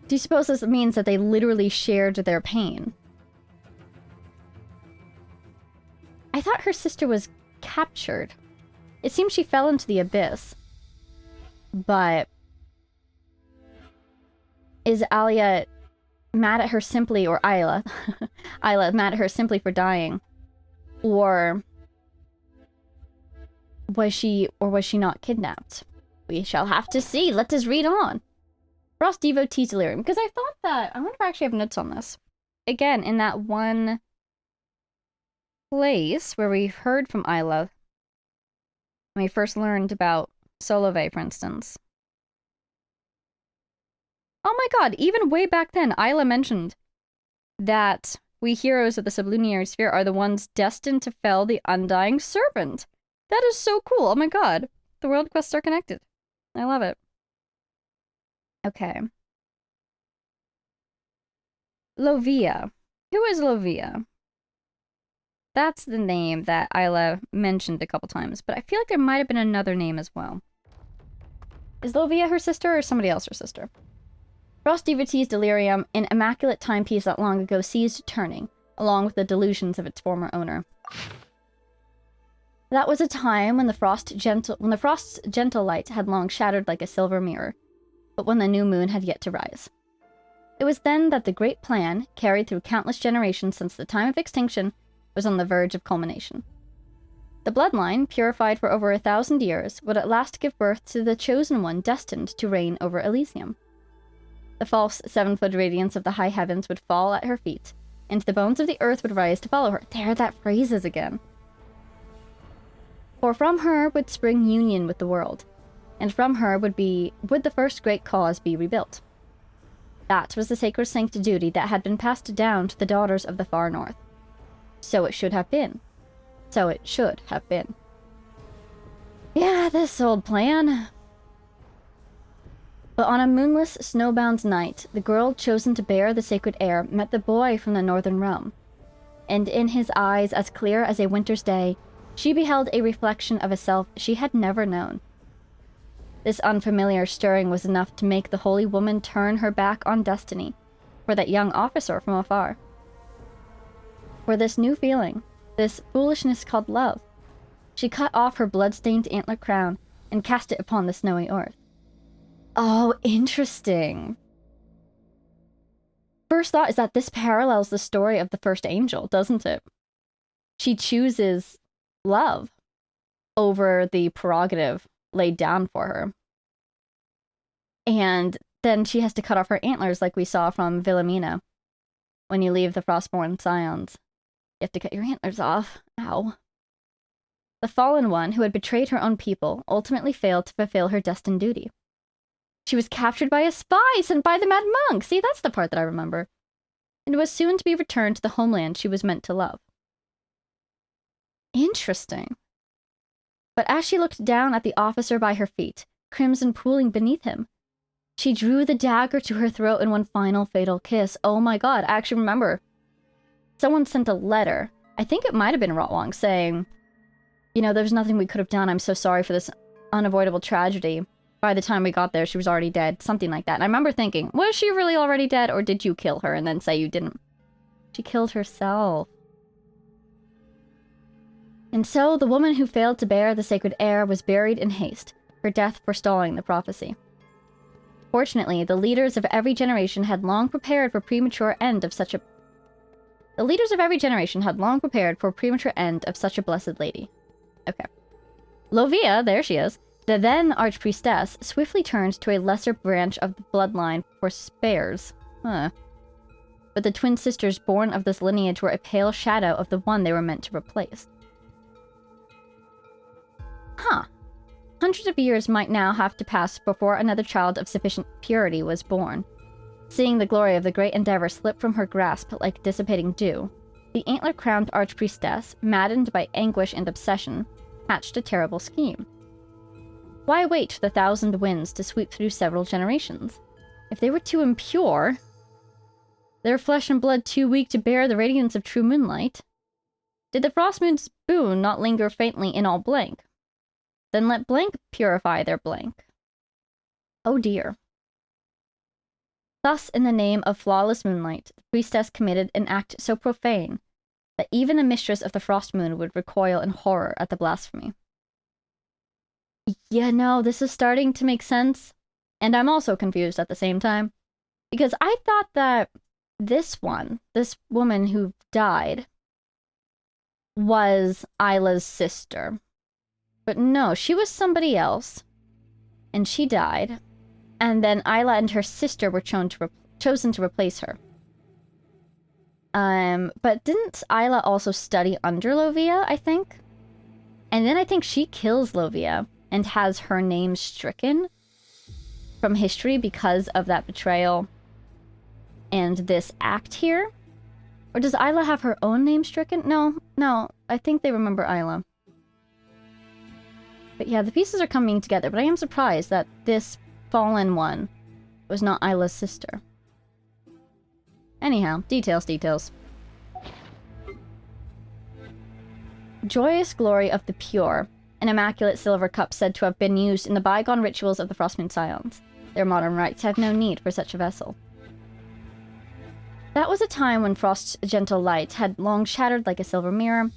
[SPEAKER 1] Do you suppose this means that they literally shared their pain? I thought her sister was captured. It seems she fell into the abyss. But is Alia mad at her simply, or Isla, Isla mad at her simply for dying? Or was she not kidnapped? We shall have to see. Let us read on. Frost Devotee's Delirium. Because I thought that, I wonder if I actually have notes on this. Again, in that one place where we heard from Isla, when we first learned about Solove, for instance. Oh my god, even way back then, Isla mentioned that we heroes of the sublunary sphere are the ones destined to fell the undying serpent. That is so cool. Oh my god. The world quests are connected. I love it. Okay. Lovia. Who is Lovia? That's the name that Isla mentioned a couple times, but I feel like there might have been another name as well. Is Lovia her sister or somebody else her sister? Frost Devotee's Delirium, an immaculate timepiece that long ago ceased turning, along with the delusions of its former owner. That was a time when the frost's gentle light had long shattered like a silver mirror, but when the new moon had yet to rise. It was then that the great plan, carried through countless generations since the time of extinction, was on the verge of culmination. The bloodline, purified for over 1,000 years, would at last give birth to the chosen one destined to reign over Elysium. The false 7-foot radiance of the high heavens would fall at her feet, and the bones of the earth would rise to follow her. There that phrase is again. For from her would spring union with the world, and from her would the first great cause be rebuilt. That was the sacrosanct duty that had been passed down to the daughters of the far north. So it should have been. So it should have been. Yeah, this old plan. But on a moonless, snowbound night, the girl chosen to bear the sacred air met the boy from the northern realm. And in his eyes, as clear as a winter's day, she beheld a reflection of a self she had never known. This unfamiliar stirring was enough to make the holy woman turn her back on destiny, for that young officer from afar. For this new feeling, this foolishness called love, she cut off her blood-stained antler crown and cast it upon the snowy earth. Oh, interesting. First thought is that this parallels the story of the first angel, doesn't it? She chooses love over the prerogative laid down for her. And then she has to cut off her antlers like we saw from Wilhelmina. When you leave the Frostborn Scions, you have to cut your antlers off. Ow. The fallen one, who had betrayed her own people, ultimately failed to fulfill her destined duty. She was captured by a spy sent by the Mad Monk. See, that's the part that I remember. And was soon to be returned to the homeland she was meant to love. Interesting. But as she looked down at the officer by her feet, crimson pooling beneath him, she drew the dagger to her throat in one final fatal kiss. Oh my god, I actually remember. Someone sent a letter. I think it might have been Rotwang saying, you know, there's nothing we could have done. I'm so sorry for this unavoidable tragedy. By the time we got there, she was already dead. Something like that. And I remember thinking, was she really already dead, or did you kill her and then say you didn't? She killed herself. And so the woman who failed to bear the sacred heir was buried in haste, her death forestalling the prophecy. Fortunately, the leaders of every generation had long prepared for premature end of such a blessed lady. Okay. Lovia, there she is, the then archpriestess, swiftly turned to a lesser branch of the bloodline for spares. Huh. But the twin sisters born of this lineage were a pale shadow of the one they were meant to replace. Huh. Hundreds of years might now have to pass before another child of sufficient purity was born. Seeing the glory of the great endeavor slip from her grasp like dissipating dew, the antler-crowned archpriestess, maddened by anguish and obsession, hatched a terrible scheme. Why wait for the 1,000 winds to sweep through several generations? If they were too impure, their flesh and blood too weak to bear the radiance of true moonlight, did the frost moon's boon not linger faintly in all blank? Then let blank purify their blank. Oh dear. Thus, in the name of flawless moonlight, the priestess committed an act so profane that even the mistress of the frost moon would recoil in horror at the blasphemy. Yeah, no, this is starting to make sense, and I'm also confused at the same time, because I thought that this woman who died, was Isla's sister. But no, she was somebody else, and she died, and then Isla and her sister were chosen to replace her. But didn't Isla also study under Lovia, I think? And then I think she kills Lovia and has her name stricken from history because of that betrayal and this act here? Or does Isla have her own name stricken? No, I think they remember Isla. But yeah, the pieces are coming together, but I am surprised that this fallen one was not Isla's sister. Anyhow, details. Joyous glory of the pure, an immaculate silver cup said to have been used in the bygone rituals of the Frostmoon Scions. Their modern rites have no need for such a vessel. That was a time when Frost's gentle light had long shattered like a silver mirror,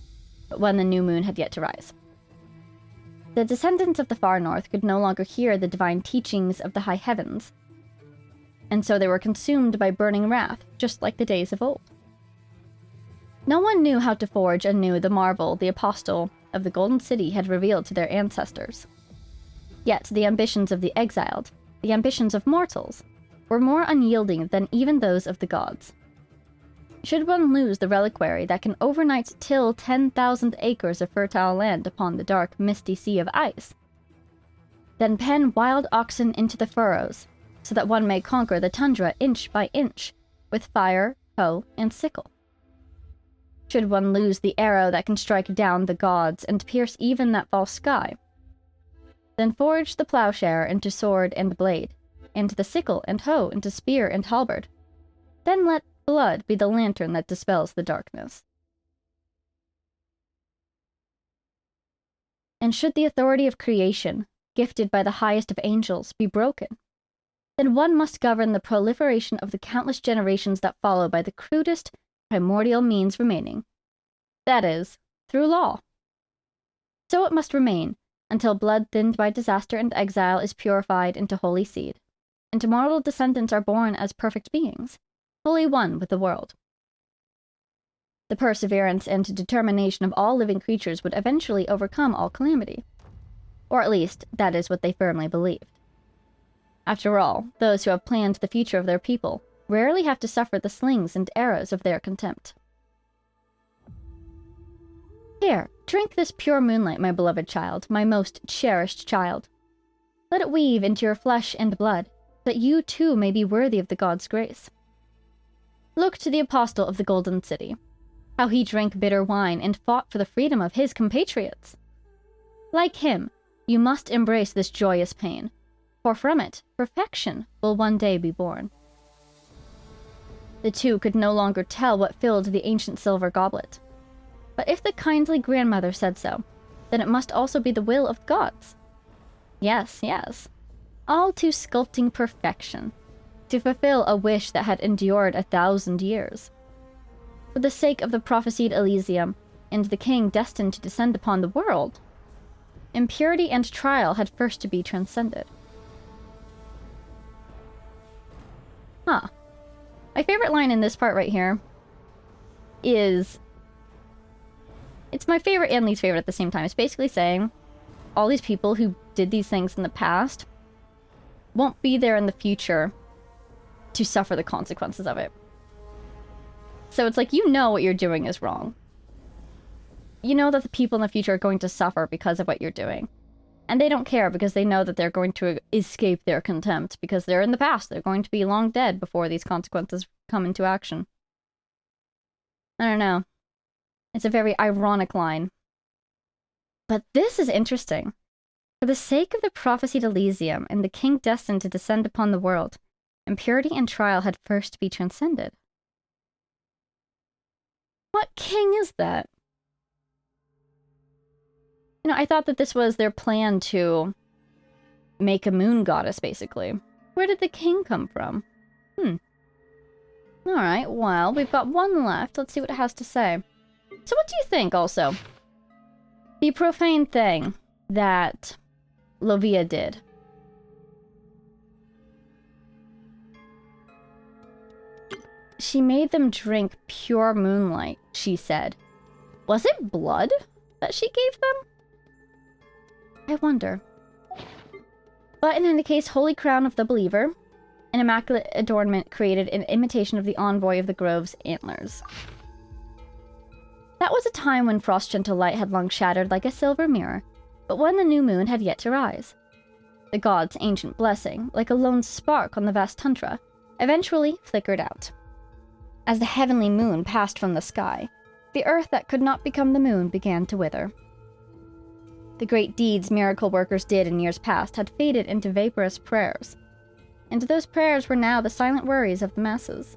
[SPEAKER 1] but when the new moon had yet to rise. The descendants of the far north could no longer hear the divine teachings of the high heavens, and so they were consumed by burning wrath, just like the days of old. No one knew how to forge anew the marvel the apostle of the Golden City had revealed to their ancestors. Yet the ambitions of the exiled, the ambitions of mortals, were more unyielding than even those of the gods. Should one lose the reliquary that can overnight till 10,000 acres of fertile land upon the dark, misty sea of ice, then pen wild oxen into the furrows, so that one may conquer the tundra inch by inch, with fire, hoe, and sickle. Should one lose the arrow that can strike down the gods and pierce even that false sky, then forge the plowshare into sword and blade, and the sickle and hoe into spear and halberd. Then let blood be the lantern that dispels the darkness. And should the authority of creation, gifted by the highest of angels, be broken, then one must govern the proliferation of the countless generations that follow by the crudest, primordial means remaining. That is, through law. So it must remain, until blood thinned by disaster and exile is purified into holy seed, and immortal descendants are born as perfect beings, fully one with the world. The perseverance and determination of all living creatures would eventually overcome all calamity. Or at least, that is what they firmly believed. After all, those who have planned the future of their people rarely have to suffer the slings and arrows of their contempt. Here, drink this pure moonlight, my beloved child, my most cherished child. Let it weave into your flesh and blood, that you too may be worthy of the god's grace. Look to the apostle of the Golden City, how he drank bitter wine and fought for the freedom of his compatriots. Like him, you must embrace this joyous pain, for from it, perfection will one day be born. The two could no longer tell what filled the ancient silver goblet. But if the kindly grandmother said so, then it must also be the will of gods. Yes, all to sculpting perfection, to fulfill a wish that had endured 1,000 years. For the sake of the prophesied Elysium, and the king destined to descend upon the world, impurity and trial had first to be transcended. Huh. My favorite line in this part right here is... It's my favorite and least favorite at the same time. It's basically saying all these people who did these things in the past won't be there in the future to suffer the consequences of it. So it's like, you know what you're doing is wrong. You know that the people in the future are going to suffer because of what you're doing. And they don't care because they know that they're going to escape their contempt because they're in the past. They're going to be long dead before these consequences come into action. I don't know. It's a very ironic line. But this is interesting. For the sake of the prophesied Elysium and the king destined to descend upon the world, impurity and trial had first to be transcended. What king is that? You know, I thought that this was their plan to make a moon goddess, basically. Where did the king come from? Alright, well, we've got one left. Let's see what it has to say. So what do you think, also? The profane thing that Lovia did. She made them drink pure moonlight, she said. Was it blood that she gave them? I wonder. But in any case, Holy Crown of the Believer, an immaculate adornment created in imitation of the envoy of the Grove's antlers. That was a time when Frost's gentle light had long shattered like a silver mirror, but when the new moon had yet to rise. The god's ancient blessing, like a lone spark on the vast tundra, eventually flickered out. As the heavenly moon passed from the sky, the earth that could not become the moon began to wither. The great deeds miracle workers did in years past had faded into vaporous prayers, and those prayers were now the silent worries of the masses.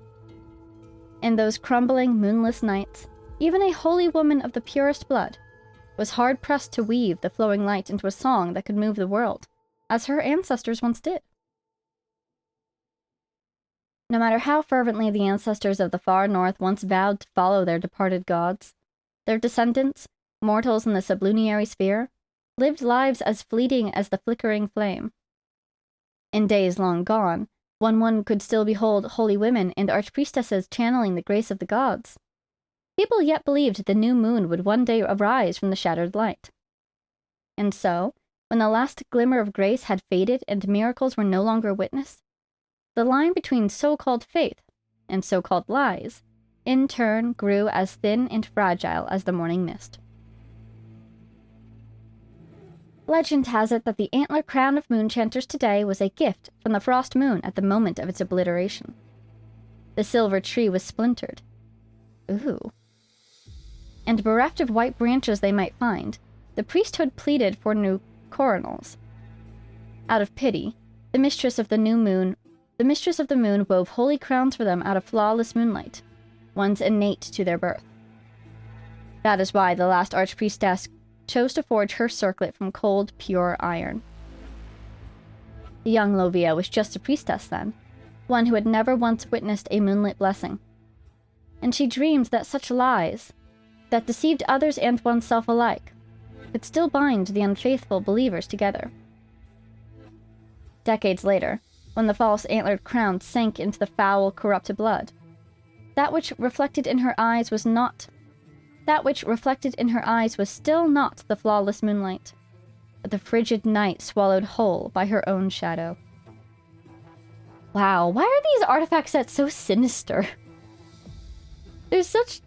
[SPEAKER 1] In those crumbling, moonless nights, even a holy woman of the purest blood was hard-pressed to weave the flowing light into a song that could move the world, as her ancestors once did. No matter how fervently the ancestors of the far north once vowed to follow their departed gods, their descendants, mortals in the sublunary sphere, lived lives as fleeting as the flickering flame. In days long gone, when one could still behold holy women and archpriestesses channeling the grace of the gods, people yet believed the new moon would one day arise from the shattered light. And so, when the last glimmer of grace had faded and miracles were no longer witnessed, the line between so-called faith and so-called lies, in turn, grew as thin and fragile as the morning mist. Legend has it that the antler crown of moonchanters today was a gift from the frost moon at the moment of its obliteration. The silver tree was splintered. Ooh. And bereft of white branches they might find, the priesthood pleaded for new coronals. Out of pity, the mistress of the moon wove holy crowns for them out of flawless moonlight, ones innate to their birth. That is why the last archpriestess chose to forge her circlet from cold, pure iron. The young Lovia was just a priestess then, one who had never once witnessed a moonlit blessing. And she dreamed that such lies, that deceived others and oneself alike, could still bind the unfaithful believers together. Decades later, when the false antlered crown sank into the foul, corrupted blood, that which reflected in her eyes was still not the flawless moonlight, but the frigid night swallowed whole by her own shadow. Wow, why are these artifact sets so sinister? There's such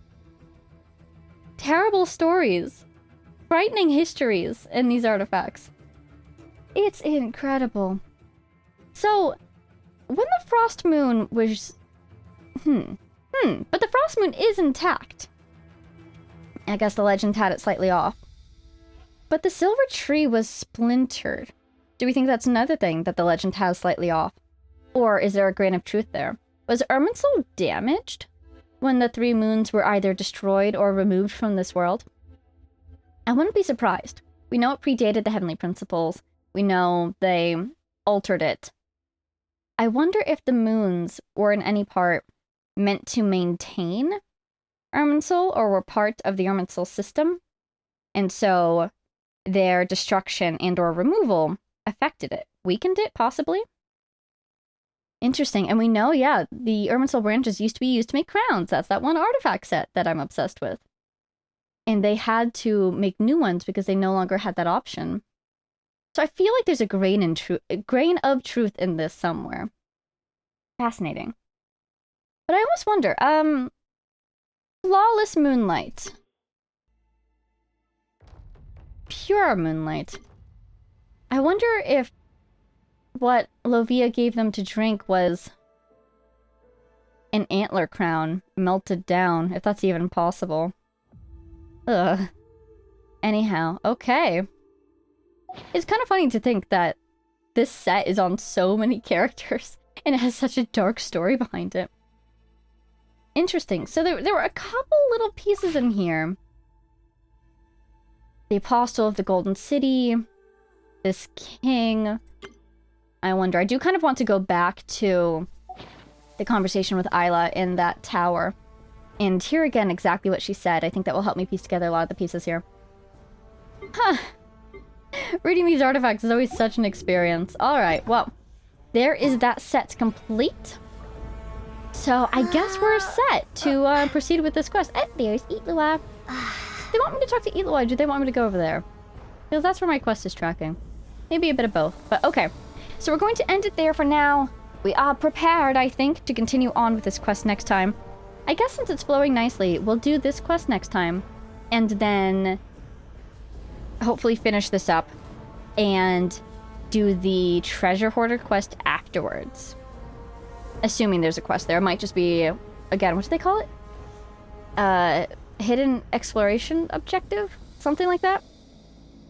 [SPEAKER 1] terrible stories, frightening histories in these artifacts. It's incredible. So, when the frost moon was... but the frost moon is intact. I guess the legend had it slightly off. But the silver tree was splintered. Do we think that's another thing that the legend has slightly off? Or is there a grain of truth there? Was Irminsul damaged when the 3 moons were either destroyed or removed from this world? I wouldn't be surprised. We know it predated the Heavenly Principles. We know they altered it. I wonder if the moons were in any part meant to maintain Irminsul or were part of the Irminsul system. And so their destruction and or removal affected it. Weakened it, possibly? Interesting. And we know, yeah, the Irminsul branches used to be used to make crowns. That's that one artifact set that I'm obsessed with. And they had to make new ones because they no longer had that option. So I feel like there's a grain of truth in this somewhere. Fascinating. But I almost wonder, flawless moonlight. Pure moonlight. I wonder if what Lovia gave them to drink was an antler crown melted down, if that's even possible. Ugh. Anyhow, okay. It's kind of funny to think that this set is on so many characters and it has such a dark story behind it. Interesting. So there were a couple little pieces in here. The Apostle of the Golden City. This king. I wonder. I do kind of want to go back to the conversation with Isla in that tower. And hear again exactly what she said. I think that will help me piece together a lot of the pieces here. Huh. Reading these artifacts is always such an experience. Alright, well. There is that set complete. So I guess we're set to proceed with this quest. And there's Illuga. Do they want me to talk to Illuga or do they want me to go over there? Because that's where my quest is tracking. Maybe a bit of both, but okay. So we're going to end it there for now. We are prepared, I think, to continue on with this quest next time. I guess since it's flowing nicely, we'll do this quest next time. And then hopefully finish this up. And do the treasure hoarder quest afterwards. Assuming there's a quest there. It might just be, again, what do they call it? Hidden exploration objective? Something like that?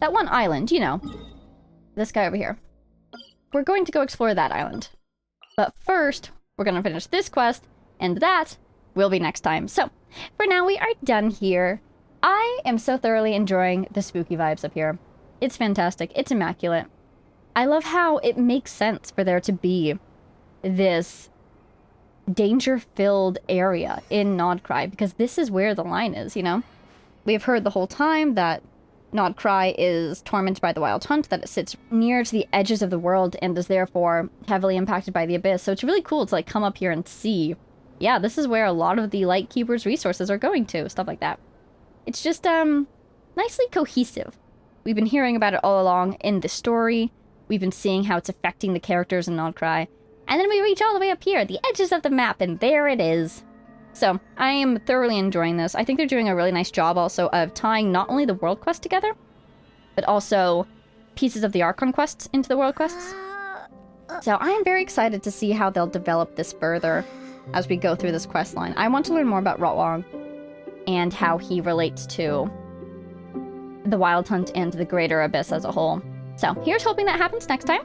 [SPEAKER 1] That one island, you know. This guy over here. We're going to go explore that island. But first, we're going to finish this quest, and that will be next time. So, for now, we are done here. I am so thoroughly enjoying the spooky vibes up here. It's fantastic. It's immaculate. I love how it makes sense for there to be this danger-filled area in Nodcry, because this is where the line is, you know? We have heard the whole time that Nodcry is tormented by the Wild Hunt, that it sits near to the edges of the world and is therefore heavily impacted by the Abyss. So it's really cool to like come up here and see, yeah, this is where a lot of the Lightkeeper's resources are going to, stuff like that. It's just nicely cohesive. We've been hearing about it all along in the story. We've been seeing how it's affecting the characters in Nodcry. And then we reach all the way up here, the edges of the map, and there it is. So, I am thoroughly enjoying this. I think they're doing a really nice job also of tying not only the world quest together, but also pieces of the Archon quests into the world quests. So I am very excited to see how they'll develop this further as we go through this quest line. I want to learn more about Rotwang and how he relates to the Wild Hunt and the Greater Abyss as a whole. So, here's hoping that happens next time.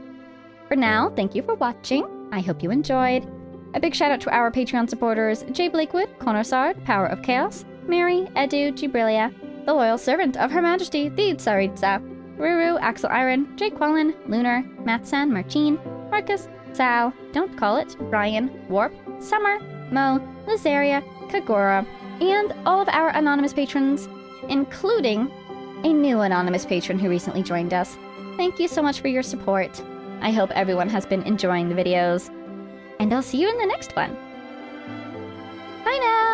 [SPEAKER 1] For now, thank you for watching. I hope you enjoyed. A big shout out to our Patreon supporters, Jay Blakewood, Konosard, Power of Chaos, Mary, Edu, Gibrilia, the Loyal Servant of Her Majesty, the Tsaritsa, Ruru, Axel Iron, Jake Quellen, Lunar, Matsan, Marcin, Marcus, Sal, Don't Call It, Ryan, Warp, Summer, Mo, Lizaria, Kagora, and all of our anonymous patrons, including a new anonymous patron who recently joined us. Thank you so much for your support. I hope everyone has been enjoying the videos. And I'll see you in the next one. Bye now!